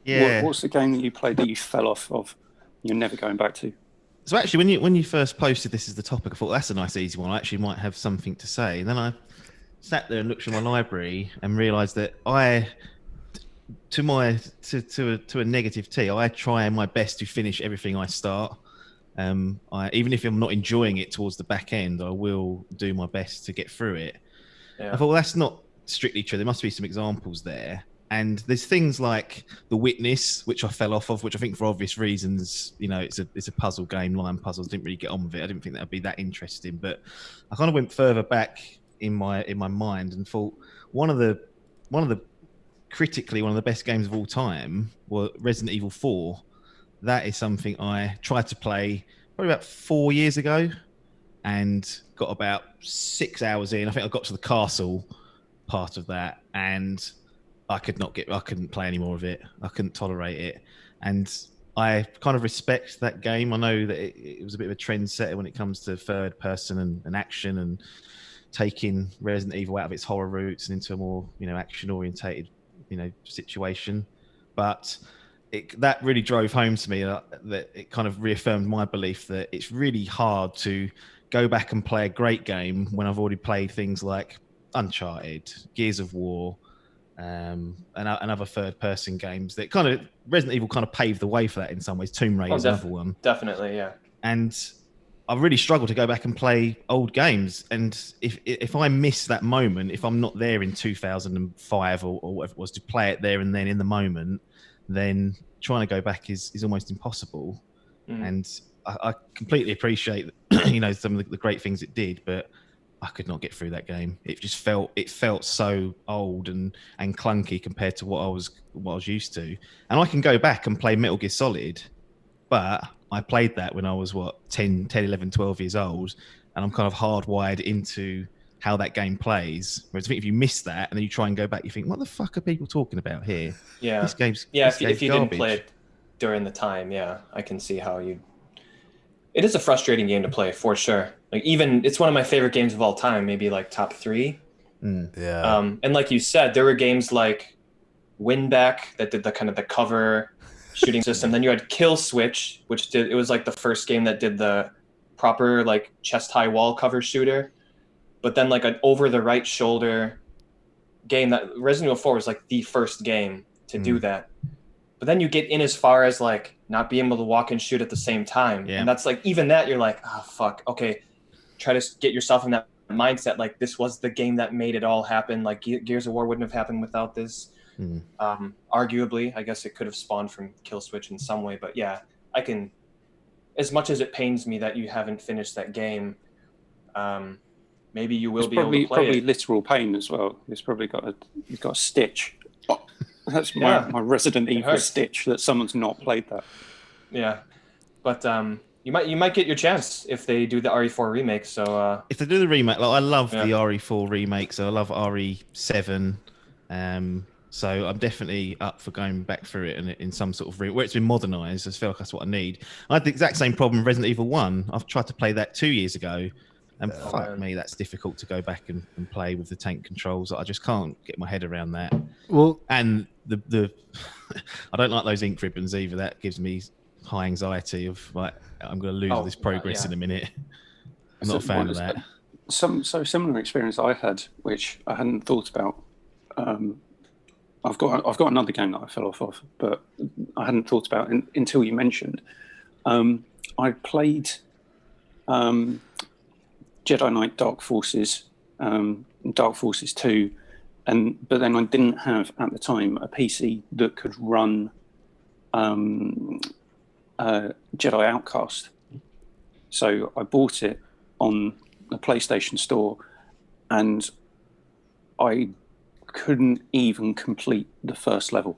Yeah. What's the game that you played that you fell off of? You're never going back to. So actually, when you first posted this as the topic, I thought that's a nice easy one. I actually might have something to say. And then I sat there and looked through my library and realised that to a negative T, I try my best to finish everything I start. Even if I'm not enjoying it towards the back end, I will do my best to get through it. Yeah. I thought, well, that's not strictly true. There must be some examples there. And there's things like The Witness, which I fell off of, which I think for obvious reasons, it's a puzzle game, line puzzles. Didn't really get on with it. I didn't think that would be that interesting. But I kind of went further back in my mind and thought one of the critically one of the best games of all time was Resident Evil 4. That is something I tried to play probably about 4 years ago and got about 6 hours in. I think I got to the castle part of that, and I couldn't play any more of it. I couldn't tolerate it. And I kind of respect that game. I know that it was a bit of a trendsetter when it comes to third person and action and taking Resident Evil out of its horror roots and into a more, action orientated, situation. But that really drove home to me that it kind of reaffirmed my belief that it's really hard to go back and play a great game when I've already played things like Uncharted, Gears of War, and other third-person games. That kind of Resident Evil kind of paved the way for that in some ways. Tomb Raider is another one, definitely, yeah. And I really struggle to go back and play old games. And if I miss that moment, if I'm not there in 2005 or whatever it was to play it there and then in the moment, then trying to go back is almost impossible. And I completely appreciate some of the great things it did, but I could not get through that game. It just felt so old and clunky compared to what I was used to. And I can go back and play Metal Gear Solid, but I played that when I was 10, 11, 12 years old, and I'm kind of hardwired into how that game plays. Whereas I think if you miss that and then you try and go back, you think, what the fuck are people talking about here? Yeah. This game's if you garbage. didn't play it during the time, I can see how you. It is a frustrating game to play for sure. Like it's one of my favorite games of all time, maybe like top 3. Yeah. And like you said, there were games like Winback that did the kind of the cover shooting system. Then you had Kill Switch, it was like the first game that did the proper like chest high wall cover shooter. But then like an over the right shoulder game that Resident Evil 4 was like the first game to do that. But then you get in as far as like not being able to walk and shoot at the same time. Yeah. And that's like, even that you're like, oh, fuck. Okay. Try to get yourself in that mindset. Like this was the game that made it all happen. Like Gears of War wouldn't have happened without this. Arguably, I guess it could have spawned from Kill Switch in some way, but yeah, I can, as much as it pains me that you haven't finished that game, maybe you will be able to play probably it. Literal pain as well. It's probably got a stitch. That's my Resident Evil stitch that someone's not played that. Yeah, but you might get your chance if they do the RE4 remake. So if they do the remake, like I love the RE4 remake, so I love RE7. So I'm definitely up for going back through it and in some sort of where it's been modernised. I feel like that's what I need. I had the exact same problem with Resident Evil 1. I've tried to play that 2 years ago, and fuck me, that's difficult to go back and play with the tank controls. I just can't get my head around that. Well, and the I don't like those ink ribbons either. That gives me high anxiety of like I'm going to lose this progress in a minute. I'm not a fan of that. Similar experience I had, which I hadn't thought about. I've got another game that I fell off of, but I hadn't thought about until you mentioned. I played Jedi Knight Dark Forces, Dark Forces 2, but then I didn't have at the time a PC that could run Jedi Outcast. So I bought it on the PlayStation Store, and I couldn't even complete the first level.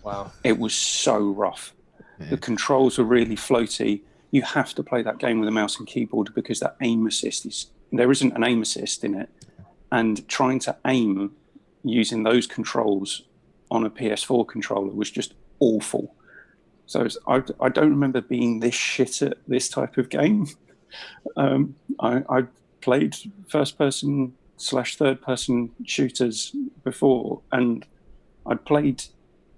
Wow. It was so rough. The controls were really floaty. You have to play that game with a mouse and keyboard because that aim assist there isn't an aim assist in it. And trying to aim using those controls on a PS4 controller was just awful. So I don't remember being this shit at this type of game. I played first-person / third-person shooters before, and I'd played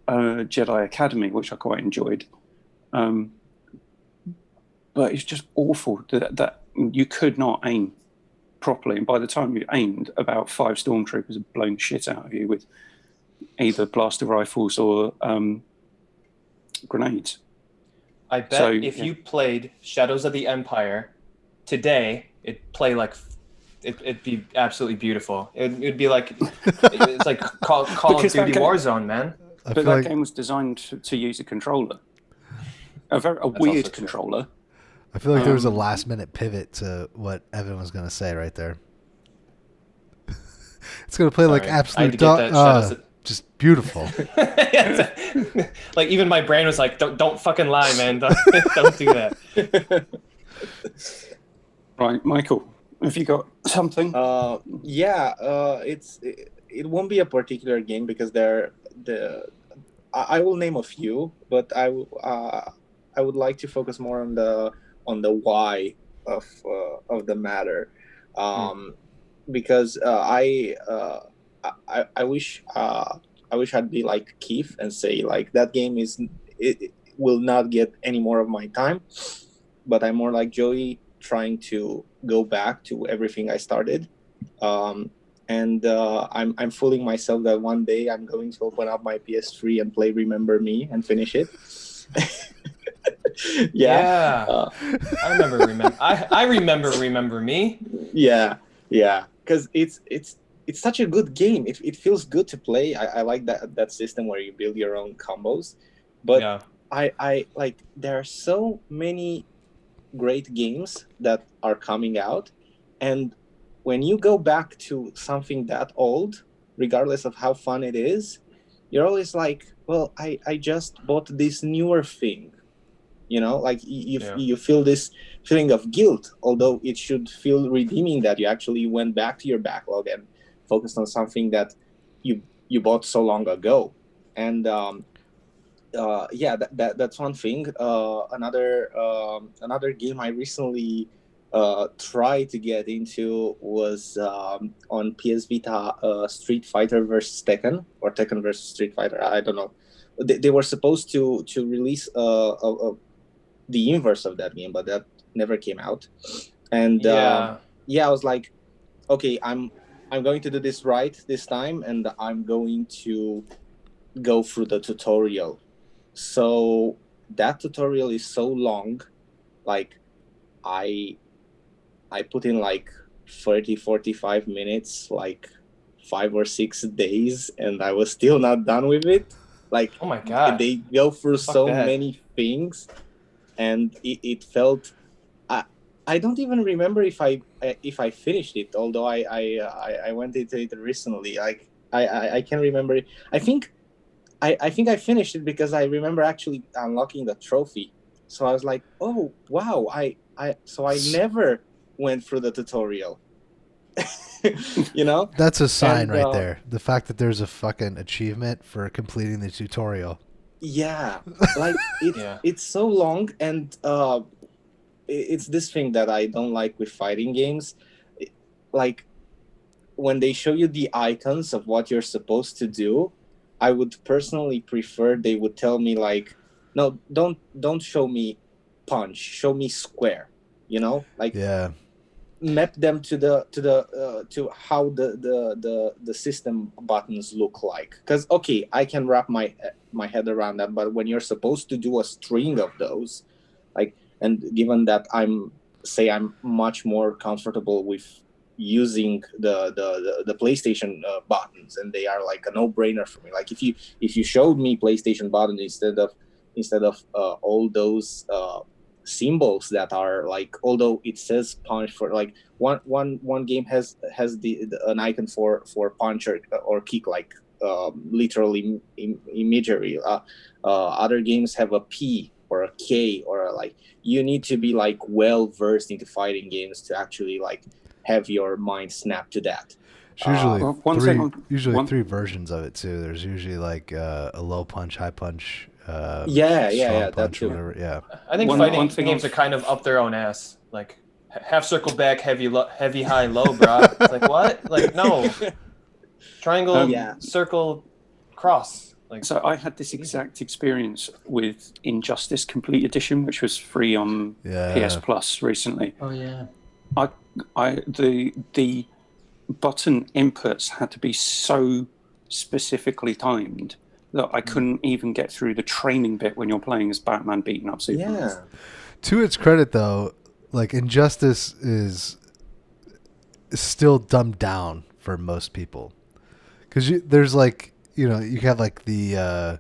Jedi Academy, which I quite enjoyed. But it's just awful that you could not aim properly, and by the time you aimed, about 5 stormtroopers had blown the shit out of you with either blaster rifles or grenades. I bet if you played Shadows of the Empire today, it'd play like it'd be absolutely beautiful. It'd be like it's like Call of Because that Duty game- Warzone, man. I But feel that like game was designed to use a controller, a also weird true. controller. I feel like there was a last minute pivot to what Evan was gonna say right there. It's gonna play like Sorry. I had absolute to get that shot as just beautiful. Like even my brain was like, don't fucking lie, man. Don't do that. Right, Michael, have you got something? It won't be a particular game because I will name a few, but I would like to focus more on the why of the matter, because I wish I'd be like Keith and say like that game it will not get any more of my time, but I'm more like Joey, trying to go back to everything I started, and I'm fooling myself that one day I'm going to open up my PS3 and play Remember Me and finish it. I remember Remember Me. Yeah, because it's such a good game. It feels good to play. I like that system where you build your own combos, but Yeah. I like there are so many great games that are coming out, and when you go back to something that old, regardless of how fun it is, you're always like, well, I just bought this newer thing, like you feel this feeling of guilt, although it should feel redeeming that you actually went back to your backlog and focused on something that you bought so long ago. And that's one thing. Another game I recently tried to get into was on PS Vita, Street Fighter versus Tekken, or Tekken versus Street Fighter. I don't know. They were supposed to release the inverse of that game, but that never came out. And I was like, okay, I'm going to do this right this time, and I'm going to go through the tutorial. So that tutorial is so long, like I put in like 30-45 minutes, like 5 or 6 days, and I was still not done with it. Like, oh my god, they go through so that. many things, and it felt. I don't even remember if I finished it, although I went into it recently. Like I can't remember. I think I finished it because I remember actually unlocking the trophy. So I was like, oh wow, I never went through the tutorial. That's a sign And, right there. The fact that there's a fucking achievement for completing the tutorial. Yeah, like it's so long, and it's this thing that I don't like with fighting games. Like when they show you the icons of what you're supposed to do, I would personally prefer they would tell me like, no, don't show me punch, show me square. Like map them to how the system buttons look like. Because okay, I can wrap my head around that, but when you're supposed to do a string of those, like, and given that I'm much more comfortable with using the PlayStation buttons, and they are like a no-brainer for me. Like if you showed me PlayStation buttons instead of all those symbols that are like, although it says punch for like one game has an icon for punch or kick, like literally imagery. Other games have a P or a K, or like you need to be like well versed into fighting games to actually like have your mind snap to that. It's usually three versions of it too. There's usually like a low punch, high punch. That punch, too. whatever. Yeah. I think fighting games are kind of up their own ass. Like half circle back, heavy high, low, bro. It's like what? Like no. Triangle, circle, cross. Like, so I had this exact experience with Injustice Complete Edition, which was free on PS Plus recently. Oh yeah. The button inputs had to be so specifically timed that I couldn't even get through the training bit when you're playing as Batman beating up Superman. Yeah. To its credit, though, like Injustice is is still dumbed down for most people. Because there's like, you have like there's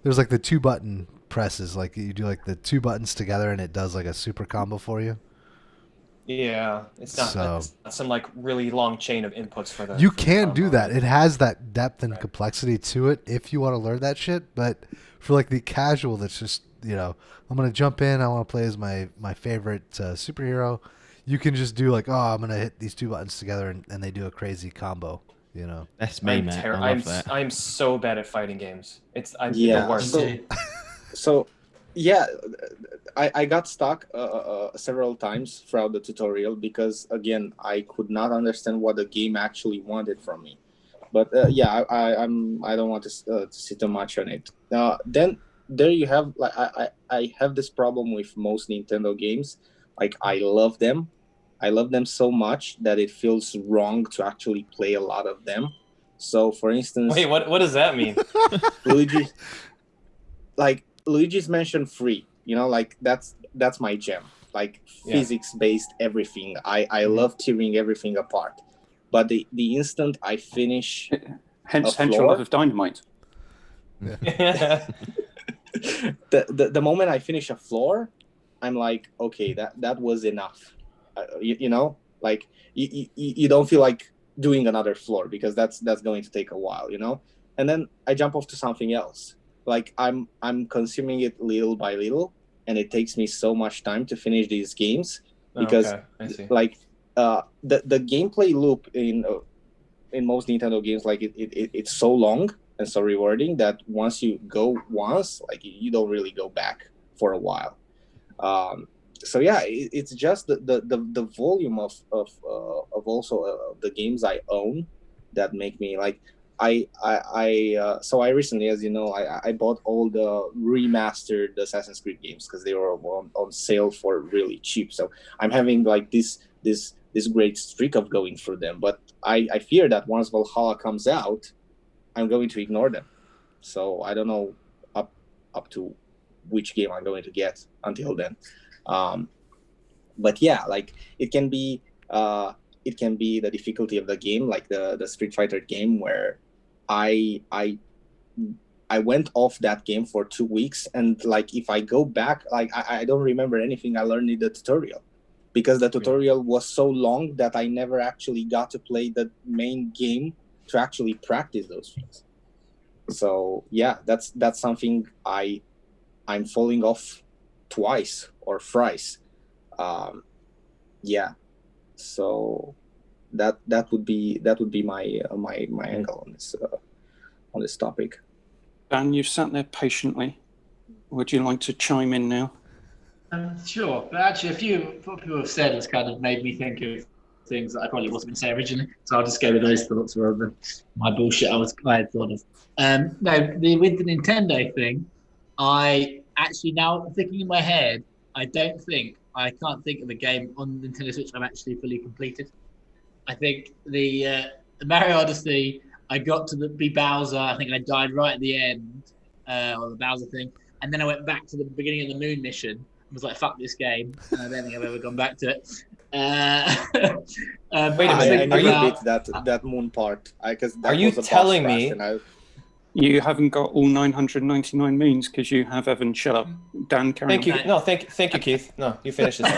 like the 2-button presses. Like you do like the 2 buttons together and it does like a super combo for you. Yeah, it's not some like really long chain of inputs for the. You for the can do combo, that. right? It has that depth and complexity to it if you want to learn that shit. But for like the casual that's just, I'm going to jump in. I want to play as my favorite superhero. You can just do like, I'm going to hit these 2 buttons together and they do a crazy combo, That's me, man. I love that. I'm so bad at fighting games. I'm Yeah. the worst. So yeah, I got stuck several times throughout the tutorial because again I could not understand what the game actually wanted from me. But yeah, I don't want to sit too much on it. Then there you have like I have this problem with most Nintendo games. Like I love them so much that it feels wrong to actually play a lot of them. So for instance, Wait, what does that mean? Luigi's Mansion 3, like that's my jam. Like physics-based everything. I love tearing everything apart. But the instant I finish hence your love of Dynamite. the moment I finish a floor, I'm like, okay, that was enough. Like you don't feel like doing another floor because that's going to take a while, And then I jump off to something else. Like I'm consuming it little by little, and it takes me so much time to finish these games because I see. like the gameplay loop in most Nintendo games, like it's so long and so rewarding that once you go once, like you don't really go back for a while. So yeah, it's just the volume of also the games I own that make me like. So I recently, as you know, I bought all the remastered Assassin's Creed games because they were on sale for really cheap. So I'm having like this great streak of going through them. But I fear that once Valhalla comes out, I'm going to ignore them. So I don't know up to which game I'm going to get until then. But yeah, like it can be the difficulty of the game, like the Street Fighter game where I went off that game for 2 weeks, and like if I go back, like I don't remember anything I learned in the tutorial because the tutorial was so long that I never actually got to play the main game to actually practice those things. So yeah, that's something I'm falling off twice or thrice. Yeah, so that would be my angle on this topic. Dan, you've sat there patiently. Would you like to chime in now? Sure, but actually, a few what people have said has kind of made me think of things that I probably wasn't going to say originally. So I'll just go with those thoughts rather than my bullshit I had thought of. No, with the Nintendo thing, I actually now thinking in my head, I can't think of a game on Nintendo Switch I've actually fully completed. I think the Mario Odyssey, I got to be Bowser. I think I died right at the end, on the Bowser thing, and then I went back to the beginning of the Moon mission and was like, "Fuck this game." And I don't think I've ever gone back to it. Wait a minute. I never beat that Moon part. Are you telling me? You haven't got all 999 moons because you have Evan. Shut up, Dan. Thank you. No, thank you, Keith. No, you finish this.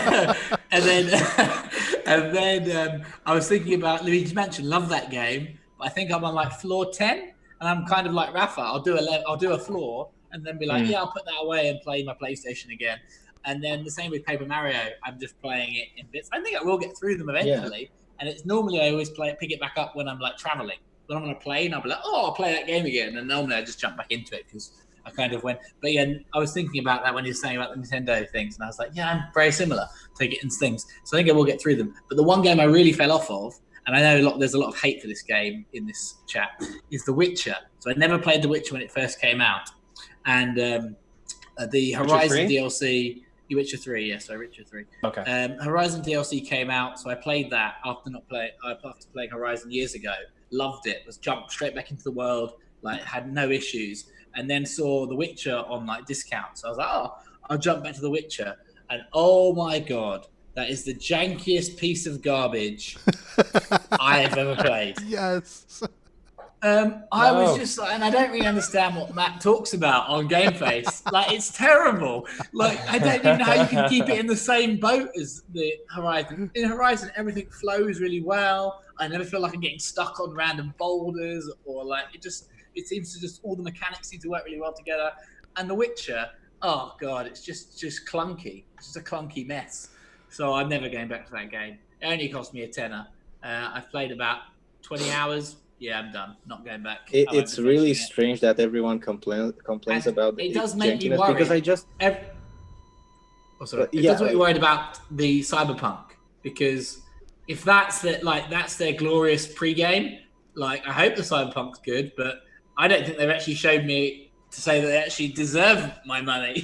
and then I was thinking about Luigi's Mansion. Love that game, but I think I'm on like floor 10, and I'm kind of like Rafa. I'll do a floor, and then be like, yeah, I'll put that away and play my PlayStation again. And then the same with Paper Mario. I'm just playing it in bits. I think I will get through them eventually, and it's normally I always pick it back up when I'm like traveling. When I'm on a plane, I'll be like, I'll play that game again. And normally I just jump back into it because I kind of went. But yeah, I was thinking about that when you were saying about the Nintendo things. And I was like, yeah, I'm very similar. Take it in things. So I think I will get through them. But the one game I really fell off of, and I know there's a lot of hate for this game in this chat, is The Witcher. So I never played The Witcher when it first came out. And the Horizon DLC, Witcher 3, yes, so Witcher 3. Okay. Horizon DLC came out, so I played that after playing Horizon years ago. Loved it. Was jumped straight back into the world. Like had no issues. And then saw The Witcher on like discount. So I was like, I'll jump back to The Witcher. And oh my god, That is the jankiest piece of garbage I have ever played. Yes. I was just like, and I don't really understand what Matt talks about on Game Face. Like, it's terrible. Like, I don't even know how you can keep it in the same boat as the Horizon. In Horizon, everything flows really well. I never feel like I'm getting stuck on random boulders or like it seems to just all the mechanics seem to work really well together. And The Witcher, oh god, it's just clunky. It's just a clunky mess. So I'm never going back to that game. It only cost me a tenner. I've played about 20 hours. Yeah, I'm done. Not going back. It's really strange that everyone complains And about it does make me jankiness worried. because I just It does make me worried about the Cyberpunk, because if that's their glorious pre-game, like I hope the Cyberpunk's good, but I don't think they've actually showed me to say that they actually deserve my money.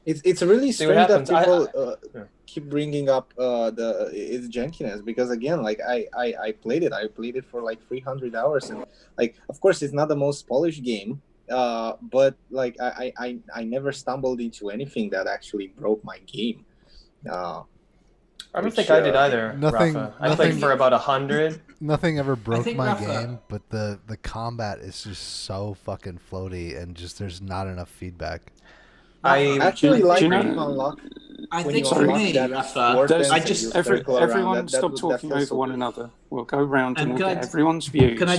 It's really See what strange that happens. people keep bringing up its jankiness, because again, like I played it for like 300 hours, and like of course it's not the most polished game, but like I never stumbled into anything that actually broke my game. I don't think I did either, Rafa. I played for about 100. Nothing ever broke my Rafa, game, but the combat is just so fucking floaty, and just there's not enough feedback. I actually like you know- when you unlock. I when think you for unlock me, that Rafa, sword dance I and just you circle around, everyone that stop talking feels over so one good. another. We'll go round and And we'll can get I- everyone's views. Can I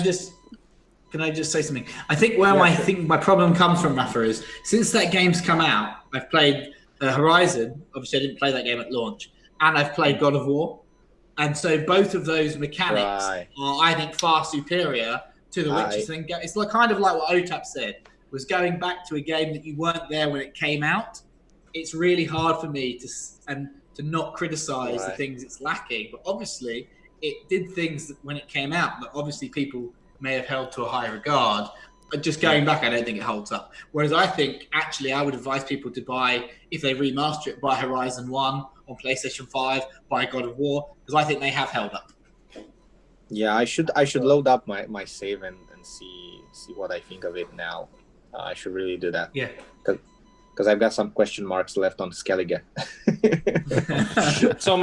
just say something? I think where my problem comes from, Rafa, is since that game's come out, I've played Horizon. Obviously, I didn't play that game at launch, and I've played God of War, and so both of those mechanics Right. are, I think, far superior to The Witcher's thing. It's like kind of like what OTAP said, was going back to a game that you weren't there when it came out. It's really hard for me to not criticize the things it's lacking, but obviously it did things when it came out that obviously people may have held to a high regard. But just going back, I don't think it holds up. Whereas I think actually I would advise people to buy, if they remaster it, buy Horizon 1 on PlayStation 5, buy God of War, because I think they have held up. Yeah, I should load up my save and see what I think of it now. I should really do that. Yeah. Because I've got some question marks left on Skellige. So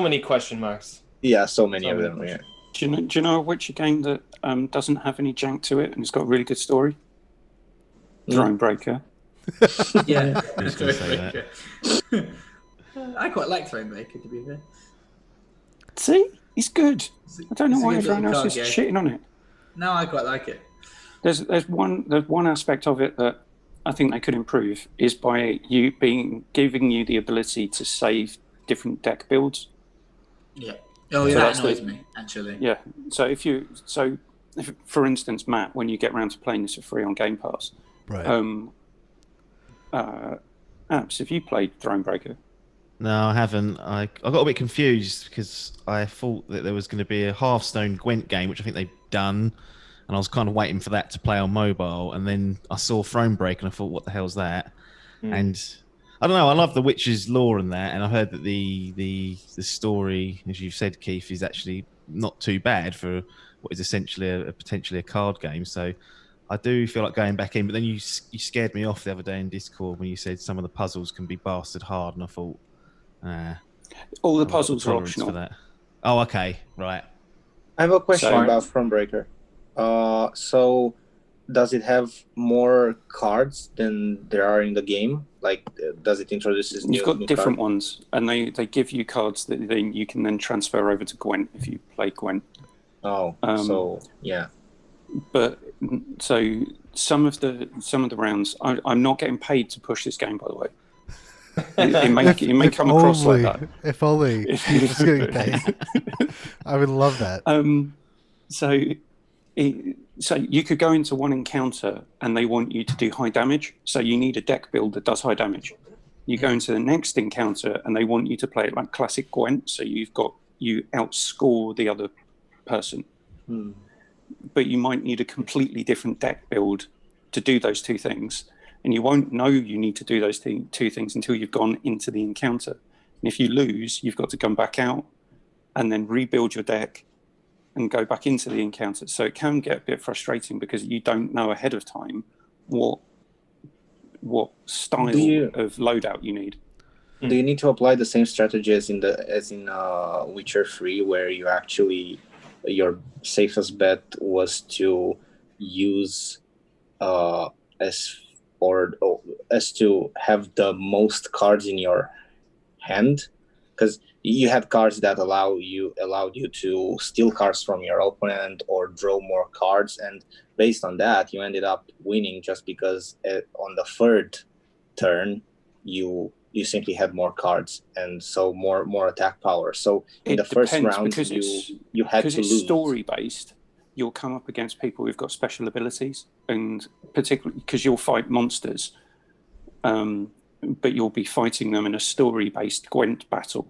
many question marks. Yeah, so many of them. Yeah. Do you know a Witcher game that doesn't have any jank to it and it's got a really good story? Thronebreaker. Yeah. I was going to say that. I quite like Thronebreaker, to be fair. See? It's good. I don't know It's a why good everyone little else is card game. shitting on it. No, I quite like it. There's one aspect of it that I think they could improve is by giving you the ability to save different deck builds. Yeah. Oh, yeah, So that that's annoys me, actually. Yeah. So if, for instance, Matt, when you get around to playing this for free on Game Pass, Right. Apps, have you played Thronebreaker? No, I haven't. I got a bit confused because I thought that there was going to be a Hearthstone Gwent game, which I think they've done, and I was kind of waiting for that to play on mobile. And then I saw Thronebreaker, and I thought, "What the hell's that?" And I don't know. I love the Witcher's lore and that, and I heard that the story, as you've said, Keith, is actually not too bad for what is essentially potentially a card game. So I do feel like going back in. But then you scared me off the other day in Discord when you said some of the puzzles can be bastard hard, and I thought, all the I've got puzzles are tolerance optional. for that. Oh, okay, right. I have a question So- about Thronebreaker. So does it have more cards than there are in the game? Like, does it introduce this You've got new different card? ones, and they give you cards that then you can then transfer over to Gwent if you play Gwent. Oh, so yeah. But so some of the rounds, I'm not getting paid to push this game, by the way. It may come across like that. If only he was getting paid. I would love that. So you could go into one encounter and they want you to do high damage. So you need a deck build that does high damage. You go into the next encounter and they want you to play it like classic Gwent. So you outscore the other person. But you might need a completely different deck build to do those two things. And you won't know you need to do those two things until you've gone into the encounter. And if you lose, you've got to come back out and then rebuild your deck and go back into the encounter. So it can get a bit frustrating because you don't know ahead of time what style of loadout you need. Do you need to apply the same strategy as in Witcher 3, where you actually your safest bet was to use as or as to have the most cards in your hand, because you had cards that allowed you to steal cards from your opponent or draw more cards, and based on that you ended up winning just because on the third turn you simply had more cards and so more attack power. So in It the first depends round because you had because to it's lose. story based. You'll come up against people who've got special abilities, and particularly because you'll fight monsters, but you'll be fighting them in a story based Gwent battle,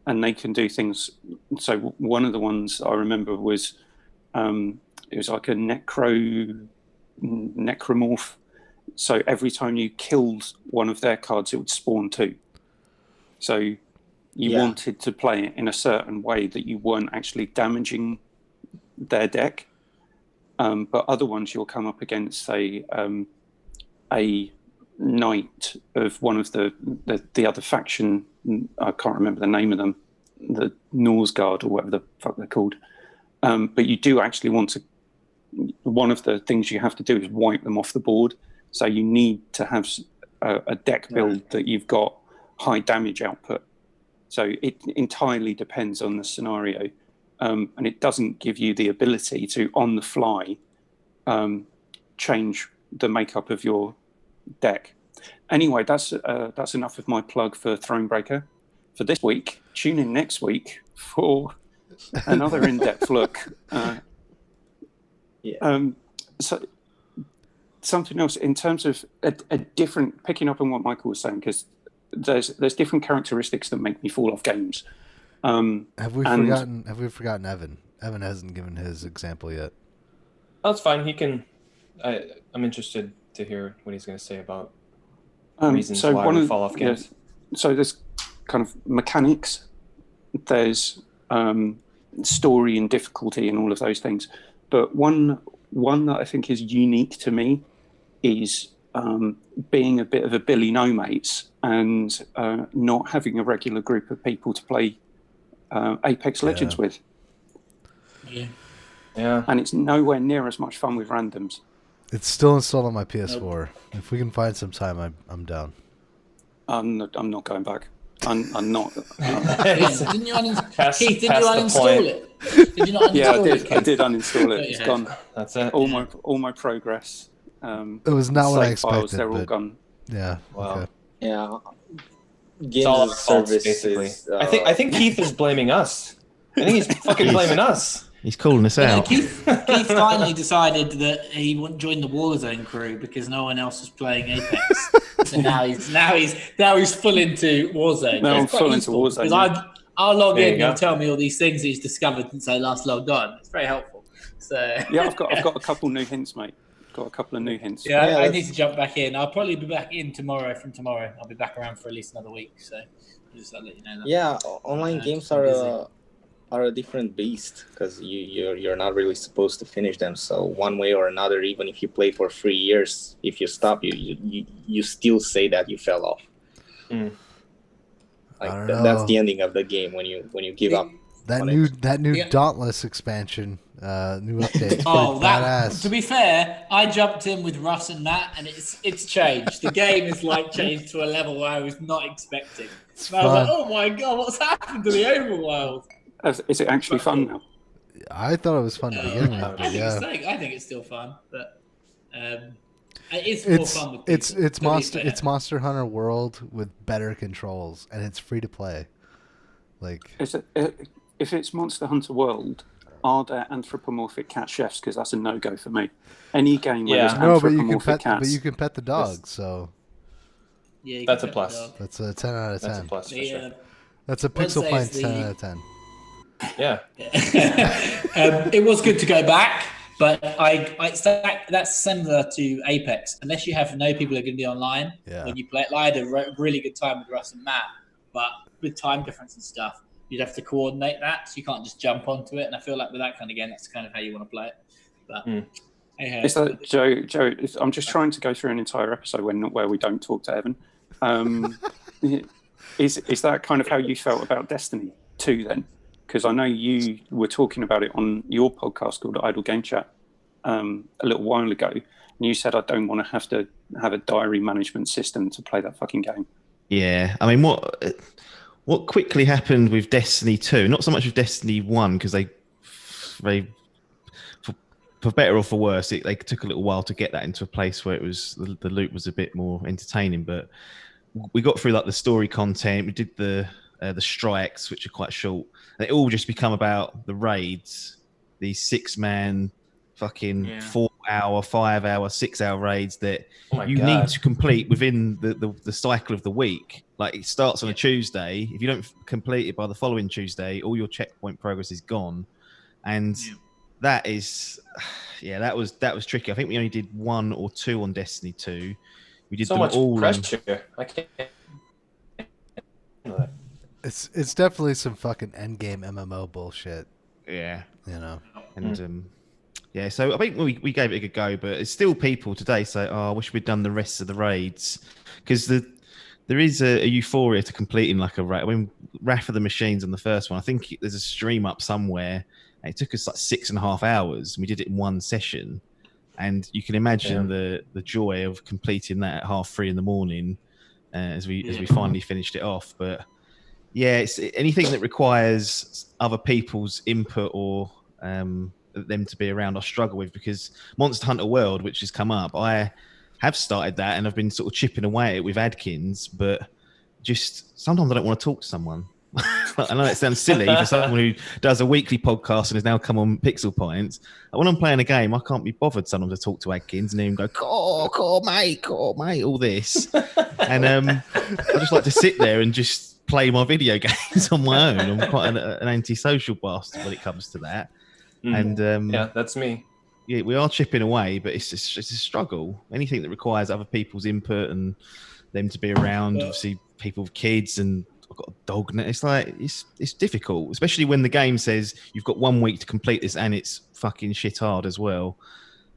and they can do things. So one of the ones I remember was it was like a necromorph. So every time you killed one of their cards, it would spawn two. So you wanted to play it in a certain way that you weren't actually damaging their deck. But other ones you'll come up against, say, a knight of one of the other faction. I can't remember the name of them, the Norsguard or whatever the fuck they're called. But you do actually want to. One of the things you have to do is wipe them off the board. So you need to have a deck build that you've got high damage output. So it entirely depends on the scenario. And it doesn't give you the ability to, on the fly, change the makeup of your deck. Anyway, that's enough of my plug for Thronebreaker for this week. Tune in next week for another in-depth look. So something else in terms of a different, picking up on what Michael was saying, because there's different characteristics that make me fall off games. Have we forgotten Evan? Evan hasn't given his example yet. That's fine. He can. I'm interested to hear what he's going to say about reasons why we fall off games. So there's kind of mechanics. There's story and difficulty and all of those things. But one that I think is unique to me is being a bit of a Billy No Mates and not having a regular group of people to play Apex Legends with. Yeah. And it's nowhere near as much fun with randoms. It's still installed on my PS4. If we can find some time, I'm down. Um, I'm not going back. I'm not. Didn't you uninstall it? Did you not uninstall Yeah, I did. it? I did uninstall it. It's Yeah. gone. That's it. All my progress. It was not what I save files, expected. they're all But gone. yeah. Wow. Okay. Yeah. It's all Games our as faults, service basically. is, I think Keith is blaming us. I think he's fucking blaming us. He's calling us out. Keith finally decided that he wouldn't join the Warzone crew because no one else was playing Apex. So now he's full into Warzone. Now I'm It's quite full into useful Warzone, because I'll log There in you and go. he'll tell me all these things that he's discovered since I last logged on. It's very helpful. So Yeah, I've got a couple new hints, mate. Got a couple of new hints. yeah, Yeah, I that's- need to jump back in. I'll probably be back in tomorrow. From tomorrow, I'll be back around for at least another week. So I'll just let you know that. Yeah, online Yeah, games I'm are a different beast because you're not really supposed to finish them. So one way or another, even if you play for 3 years, if you stop, you still say that you fell off. I don't That's know. the ending of the game when you give up. That on new Yeah. Dauntless expansion, new update. Oh, badass. to be fair, I jumped in with Russ and Matt, and it's changed. The game is like changed to a level where I was not expecting. So I was like, fun. oh my god, what's happened to the overworld? Is it actually fun now? I thought it was fun to begin with, I but think yeah. I think it's still fun, but it's more fun with people. It's to be Monster fair. it's Monster Hunter World with better controls, and it's free to play. Like If it's Monster Hunter World, are there anthropomorphic cat chefs? Because that's a no-go for me. Any game where there's no, but you can anthropomorphic pet cats. the dog, so Yeah, you That's can a pet the plus. dog. that's a 10 out of 10. That's a plus for The, sure. That's a Once Pixel there's Pints the- 10 out of 10. Yeah. It was good to go back, but that's similar to Apex. Unless you have no people who are going to be online Yeah. when you play it, I had a really good time with Russ and Matt, but with time difference and stuff, you'd have to coordinate that, so you can't just jump onto it. And I feel like with that kind of game, that's kind of how you want to play it. But hey, Is that Joe? I'm just trying to go through an entire episode where we don't talk to Evan. Is that kind of how you felt about Destiny 2 then? Because I know you were talking about it on your podcast called Idle Game Chat a little while ago, and you said I don't want to have a diary management system to play that fucking game. Yeah, I mean, what quickly happened with Destiny 2, not so much with Destiny 1, because they for better or for worse, they took a little while to get that into a place where it was the loot was a bit more entertaining. But we got through like the story content. We did the strikes, which are quite short. They all just become about the raids, these 6-man fucking 4-hour, 5-hour, 6-hour raids that need to complete within the cycle of the week. Like it starts on a Tuesday. If you don't complete it by the following Tuesday, all your checkpoint progress is gone. And that is, that was tricky. I think we only did 1 or 2 on Destiny 2. We did so them much all pressure. I can't. It's definitely some fucking endgame MMO bullshit. Yeah, you know. And so I think we gave it a good go, but it's still people today say, "Oh, I wish we'd done the rest of the raids," because there is a euphoria to completing like a raid. I mean, Wrath of the Machines on the first one. I think there's a stream up somewhere. And it took us like 6.5 hours. And we did it in one session, and you can imagine the joy of completing that at 3:30 in the morning as we finally finished it off. But yeah, it's anything that requires other people's input or them to be around, I struggle with, because Monster Hunter World, which has come up, I have started that and I've been sort of chipping away at it with Adkins, but just sometimes I don't want to talk to someone. I know that sounds silly for someone who does a weekly podcast and has now come on Pixel Points. When I'm playing a game, I can't be bothered sometimes to talk to Adkins and even go, "Cool, mate, all this." And I just like to sit there and just play my video games on my own. I'm quite an antisocial bastard when it comes to that. And that's me. Yeah, we are chipping away, but it's a struggle. Anything that requires other people's input and them to be around, obviously people with kids, and I've got a dog now. It's like it's difficult, especially when the game says you've got 1 week to complete this and it's fucking shit hard as well.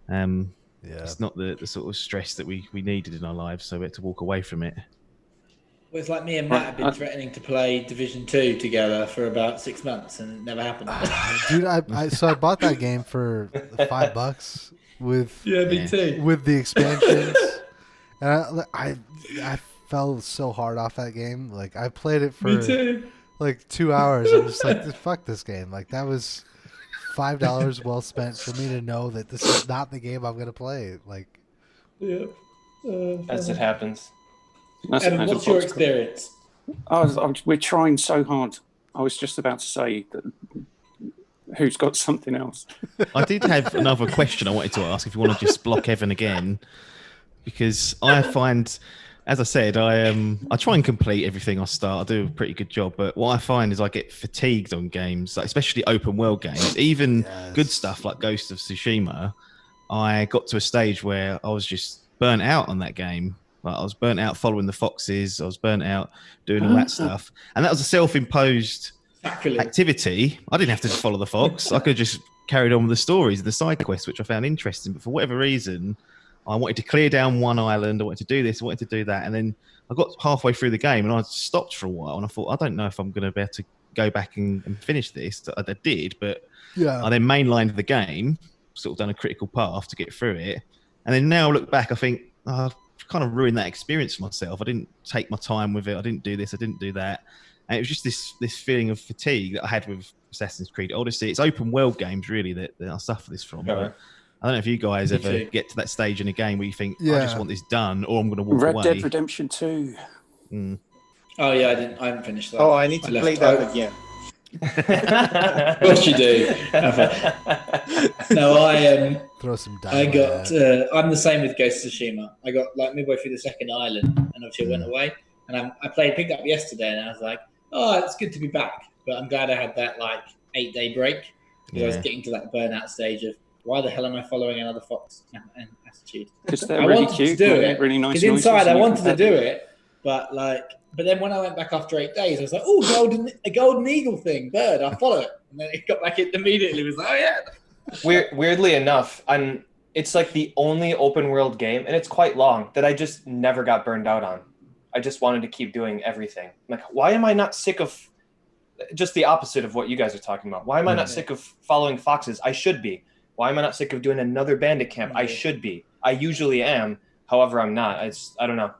It's not the sort of stress that we needed in our lives, so we had to walk away from it. Well, it's like me and Matt have been threatening to play Division 2 together for about 6 months, and it never happened. Dude, I bought that game for $5 with me too. With the expansions, and I fell so hard off that game. Like I played it for like 2 hours. I'm just like, fuck this game. Like that was $5 well spent for me to know that this is not the game I'm gonna play. Like, as it happens. Evan, what's your experience? We're trying so hard. I was just about to say that. Who's got something else? I did have another question I wanted to ask. If you want to just block Evan again, because I find, as I said, I try and complete everything I start. I do a pretty good job, but what I find is I get fatigued on games, like especially open world games, even good stuff like Ghost of Tsushima. I got to a stage where I was just burnt out on that game. Like I was burnt out following the foxes. I was burnt out doing all that stuff, and that was a self-imposed activity. I didn't have to follow the fox. I could have just carried on with the stories and the side quests, which I found interesting. But for whatever reason, I wanted to clear down one island. I wanted to do this. I wanted to do that. And then I got halfway through the game and I stopped for a while. And I thought, I don't know if I'm going to be able to go back and finish this. I did, but I then mainlined the game, sort of done a critical path to get through it. And then now I look back, I think, I've kind of ruined that experience for myself. I didn't take my time with it. I didn't do this. I didn't do that. And it was just this feeling of fatigue that I had with Assassin's Creed Odyssey. It's open world games, really, that I suffer this from. But I don't know if you guys ever get to that stage in a game where you think, I just want this done, or I'm going to walk away. Red Dead Redemption 2. Oh, yeah, I haven't finished that. Oh, I need to play that again. Of course you do. No, throw some I got. I'm the same with Ghost of Tsushima. I got like midway through the second island, and obviously I went away. And I picked up yesterday, and I was like, "Oh, it's good to be back." But I'm glad I had that like 8-day break because I was getting to that burnout stage of why the hell am I following another fox and attitude? Because they're really cute, to do it. Really nice. Because inside I wanted to do it, but then when I went back after 8 days, I was like, "Oh, a golden eagle thing, bird. I'll follow it." And then it got back in immediately. It was like, "Oh yeah." Weirdly enough, it's like the only open world game, and it's quite long, that I just never got burned out on. I just wanted to keep doing everything. Like, why am I not sick of just the opposite of what you guys are talking about? Why am I not sick of following foxes? I should be. Why am I not sick of doing another bandit camp? I should be. I usually am. However, I'm not. I don't know.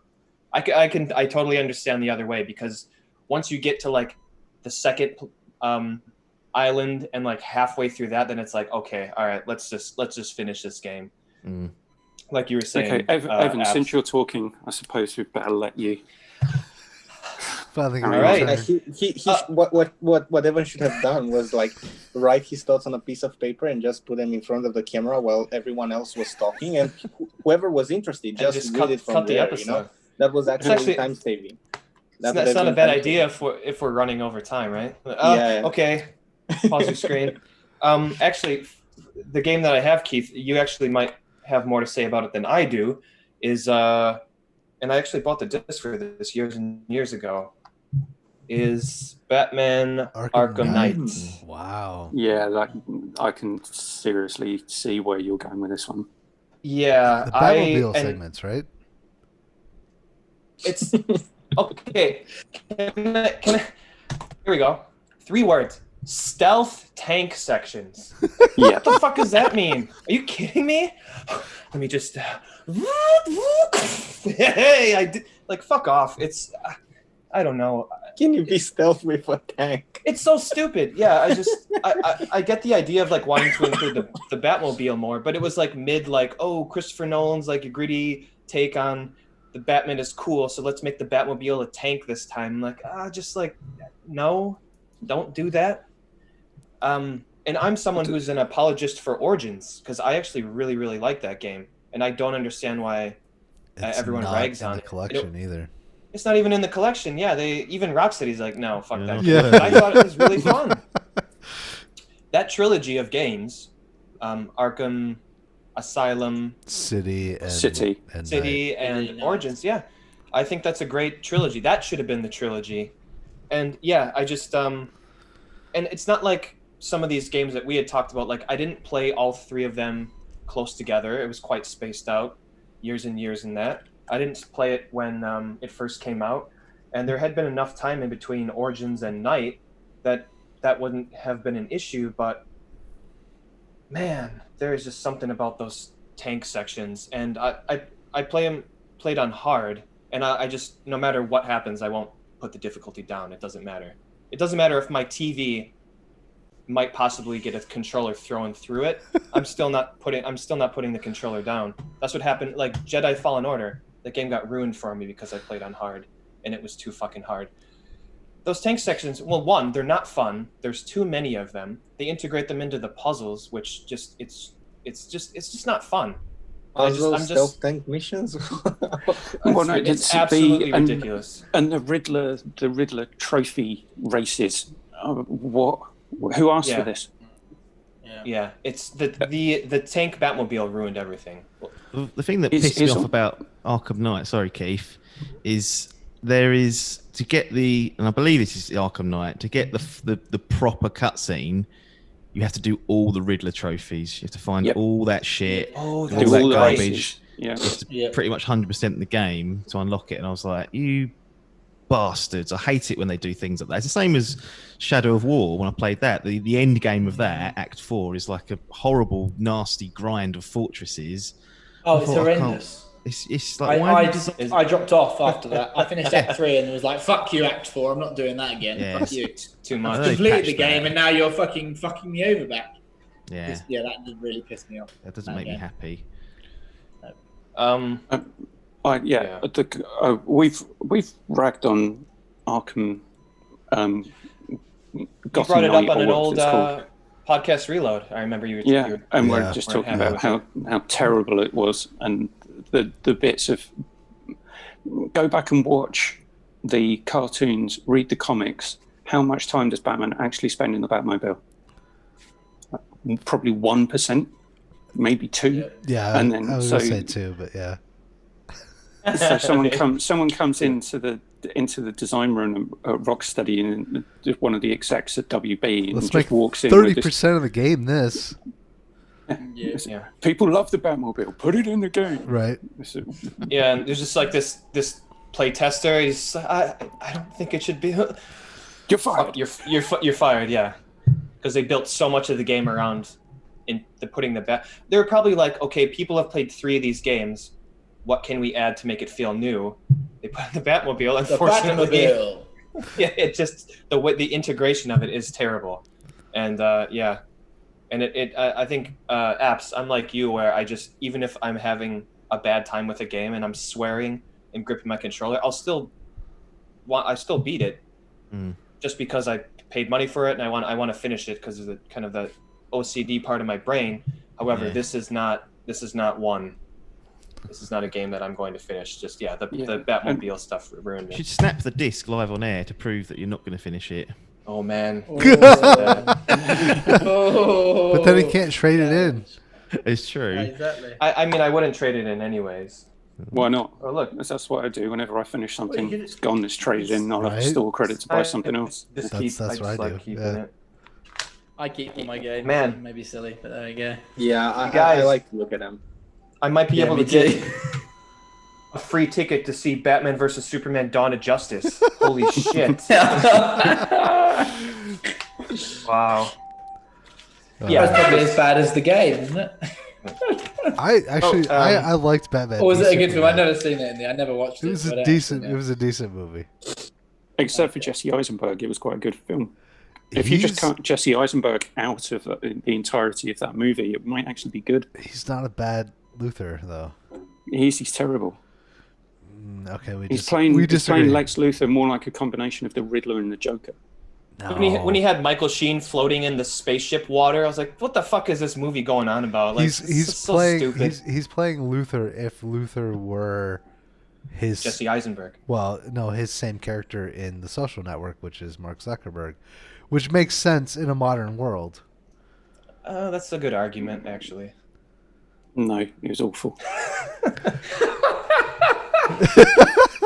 I totally understand the other way, because once you get to like the second island and like halfway through that, then it's like, okay, all right, let's just finish this game. Like you were saying. Okay, Evan, since you're talking, I suppose we'd better let you. All right. What Evan should have done was like write his thoughts on a piece of paper and just put them in front of the camera while everyone else was talking, and whoever was interested just read it from there. You know, that was actually time saving. That's not a bad idea if we're running over time, right? Yeah. Okay. Pause your screen. Actually, the game that I have, Keith, you actually might have more to say about it than I do. Is and I actually bought the disc for this years and years ago. Is Batman Arkham Knight. Wow. Yeah, I can seriously see where you're going with this one. Yeah, The Batmobile segments, right? It's okay. Can I, here we go. 3 words. Stealth tank sections. Yeah. What the fuck does that mean? Are you kidding me? Let me just. Hey, I did. Like, fuck off. It's. I don't know. Can you be stealth with a tank? It's so stupid. Yeah, I get the idea of like wanting to include the Batmobile more, but it was like mid like, oh, Christopher Nolan's like a gritty take on the Batman is cool, so let's make the Batmobile a tank this time. I'm like, just like, no, don't do that. And I'm someone who's an apologist for Origins, because I actually really, really like that game, and I don't understand why everyone rags on it. It's not in the collection either. It's not even in the collection. Yeah, even Rocksteady's like, no, fuck that. Yeah. I thought it was really fun. That trilogy of games, Arkham, Asylum, City, and Origins. Yeah, I think that's a great trilogy. That should have been the trilogy. And yeah, I just and it's not like some of these games that we had talked about. Like, I didn't play all 3 of them close together. It was quite spaced out, years and years in that. I didn't play it when it first came out, and there had been enough time in between Origins and Night that wouldn't have been an issue. But man, there is just something about those tank sections, and I played on hard, and I just, no matter what happens, I won't put the difficulty down. It doesn't matter. It doesn't matter if my TV might possibly get a controller thrown through it. I'm still not putting the controller down. That's what happened. Like Jedi Fallen Order. The game got ruined for me because I played on hard, and it was too fucking hard. Those tank sections, well, one, they're not fun. There's too many of them. They integrate them into the puzzles, which just it's just not fun. Stealth tank missions. It's absolutely ridiculous. And the Riddler trophy races. What? Who asked for this? Yeah, it's the tank Batmobile ruined everything. The thing that pissed me off about Arkham Knight, sorry Keith, is there is to get and I believe this is the Arkham Knight, to get the proper cutscene, you have to do all the Riddler trophies. You have to find all that shit, all that garbage. Yeah, pretty much 100% the game to unlock it. And I was like, you bastards! I hate it when they do things like that. It's the same as Shadow of War. When I played that, the end game of that, Act 4, is like a horrible, nasty grind of fortresses. Oh, it's horrendous. It's like I dropped off after that. I finished Act 3 and it was like, "Fuck you, Act 4. I'm not doing that again. Yeah, fuck you." Too much. I completed the game and now you're fucking me over back. Yeah, that did really piss me off. That doesn't make me happy. We've ragged on Arkham. You brought it up on an old podcast reload. I remember you. We're just talking about how terrible it was, and the bits of go back and watch the cartoons, read the comics. How much time does Batman actually spend in the Batmobile? Probably 1%, maybe 2%. Yeah, and then I was gonna say 2, but yeah. So someone comes into the design room at Rocksteady, and one of the execs at WB, and just walks in. 30% of the game. This. People love the Batmobile. Put it in the game. Right. Yeah, and there's just like this playtester. I don't think it should be. You're fired. You're fired. Yeah, because they built so much of the game around putting the bat. They were probably like, okay, people have played 3 of these games. What can we add to make it feel new? They put in the Batmobile. Unfortunately, Batmobile. yeah, it just the integration of it is terrible, and yeah, and I think apps. I'm like you, where I just, even if I'm having a bad time with a game and I'm swearing and gripping my controller, I still beat it, just because I paid money for it and I want to finish it because of the kind of the OCD part of my brain. However, this is not one. This is not a game that I'm going to finish. Just the Batmobile stuff ruined me. You should snap the disc live on air to prove that you're not going to finish it. Oh man. But then he can't trade it in. It's true. Exactly. I mean, I wouldn't trade it in anyways. Why not? Oh look, That's what I do. Whenever I finish something, Well, it's gone, it's traded in. I'll have Right. to store credit to buy something else. Just That's I what I just like do, keeping yeah. it. I keep all my games. Man. Maybe silly, but there you go. Yeah, guys- I like to look at them. I might be Yeah, able me to get too. a free ticket to see Batman vs Superman: Dawn of Justice. Holy shit! Wow. That's probably as bad as the game, isn't it? I actually Oh, I liked Batman. Or was it a v good film? I've Superman. never seen it. I never watched it. It was so I a don't decent. actually know. It was a decent movie. Except for Jesse Eisenberg, it was quite a good film. If you just He's- cut Jesse Eisenberg out of the entirety of that movie, it might actually be good. He's not a bad Luthor though. He's terrible. Okay, we He's just playing we he's disagree. playing Lex Luthor more like a combination of the Riddler and the Joker. No. When he had Michael Sheen floating in the spaceship water, I was like, "What the fuck is this movie going on about?" Like, he's this is so playing stupid. he's playing Luthor if Luthor were his Jesse Eisenberg. well, no, his same character in The Social Network, which is Mark Zuckerberg, which makes sense in a modern world. That's a good argument, actually. No, it was awful.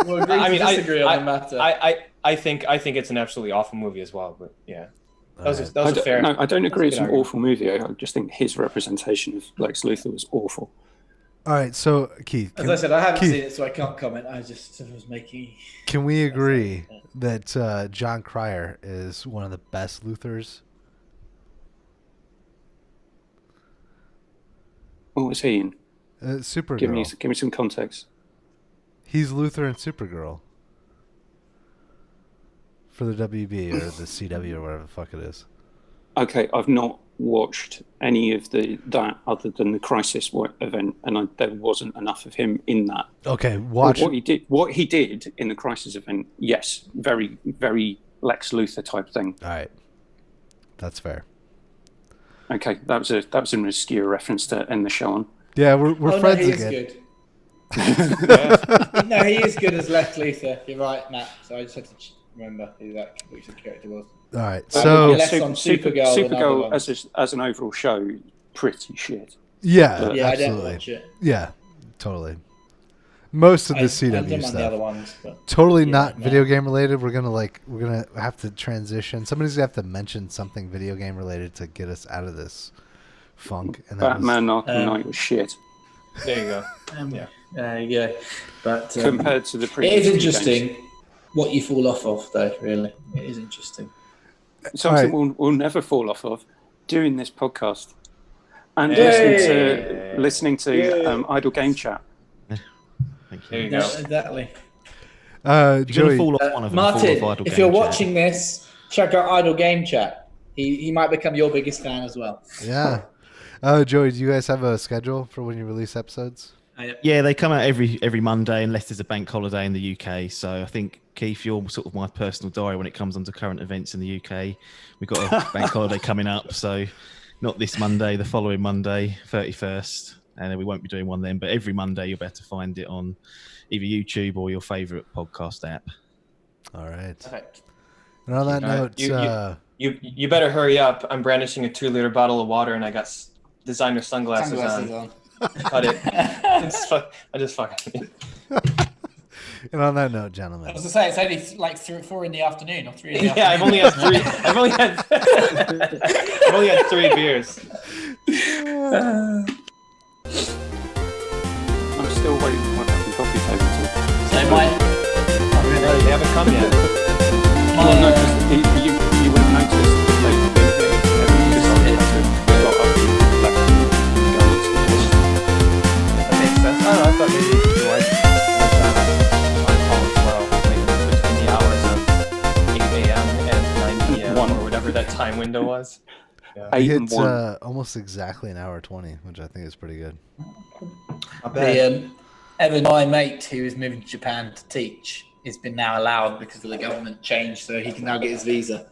We'll agree to disagree on the matter. I think it's an absolutely awful movie as well. But yeah, that was a fair. I don't agree it's That's a an good awful movie. I just think his representation of Lex Luthor was awful. All right, so Keith, As I said, I haven't seen it, so I can't comment. I just was making. can we agree that John Cryer is one of the best Luthors? What was he in? Supergirl. Give me some context. He's Luthor in Supergirl for the WB or the CW or whatever the fuck it is. Okay, I've not watched any of that other than the Crisis event, and there wasn't enough of him in that. Okay, watch. What he did in the Crisis event. Yes, very, very Lex Luthor type thing. All right, that's fair. Okay, that was an obscure reference to end the show on. Yeah, we're friends no, he again. is good. No, he is good as Lex Luthor. You're right, Matt. So I just had to remember who that character was. All right, so less on Supergirl than other Supergirl ones. as an overall show, pretty shit. yeah, Yeah, I didn't absolutely. watch it. Yeah, totally. Most of the I CW don't mind stuff. the other ones, but Totally yeah, not no. video game related. We're gonna have to transition. Somebody's gonna have to mention something video game related to get us out of this funk. And that Batman Arkham Knight was shit There you go. yeah, there you go. But compared to the it previous. is two interesting games. what you fall off of, though. Really, it is interesting. Something All we'll never fall off of doing this podcast and Yay! listening to Idle Game Chat. Thank There you. you No, go. exactly. You're going to Joey, fall off one of them. Martin, fall off Idle if Game you're Chat. watching this, check out Idle Game Chat. He might become your biggest fan as well. yeah. Joey, do you guys have a schedule for when you release episodes? Yeah, they come out every Monday unless there's a bank holiday in the UK. So I think, Keith, you're sort of my personal diary when it comes onto current events in the UK. We've got a bank holiday coming up, so not this Monday, the following Monday, 31st, and then we won't be doing one then. But every Monday you'll be able to find it on either YouTube or your favourite podcast app. All right. Perfect. And on that All right. note, You better hurry up. I'm brandishing a 2-liter bottle of water, and I got designer sunglasses on. Cut it. I just fucking. and on that note, I gentlemen, was to say it's only like 4 in the afternoon or 3 in the Yeah, I've only had afternoon. 3. I've only had 3 beers. I'm still waiting for my fucking coffee table to. So my haven't come yet. Well, no, 'cause you would have noticed that they've been here because I had to got up and left and go into the list. That makes sense. I don't know. I thought maybe you weren't on call as well, like between the hours of 8 a.m. and 9 p.m. One. or whatever that time window was. Yeah. Eight and It's one. almost exactly an hour 20, which I think is pretty good. Evan, my mate who is moving to Japan to teach, has been now allowed because of the government change, so he can now get his visa.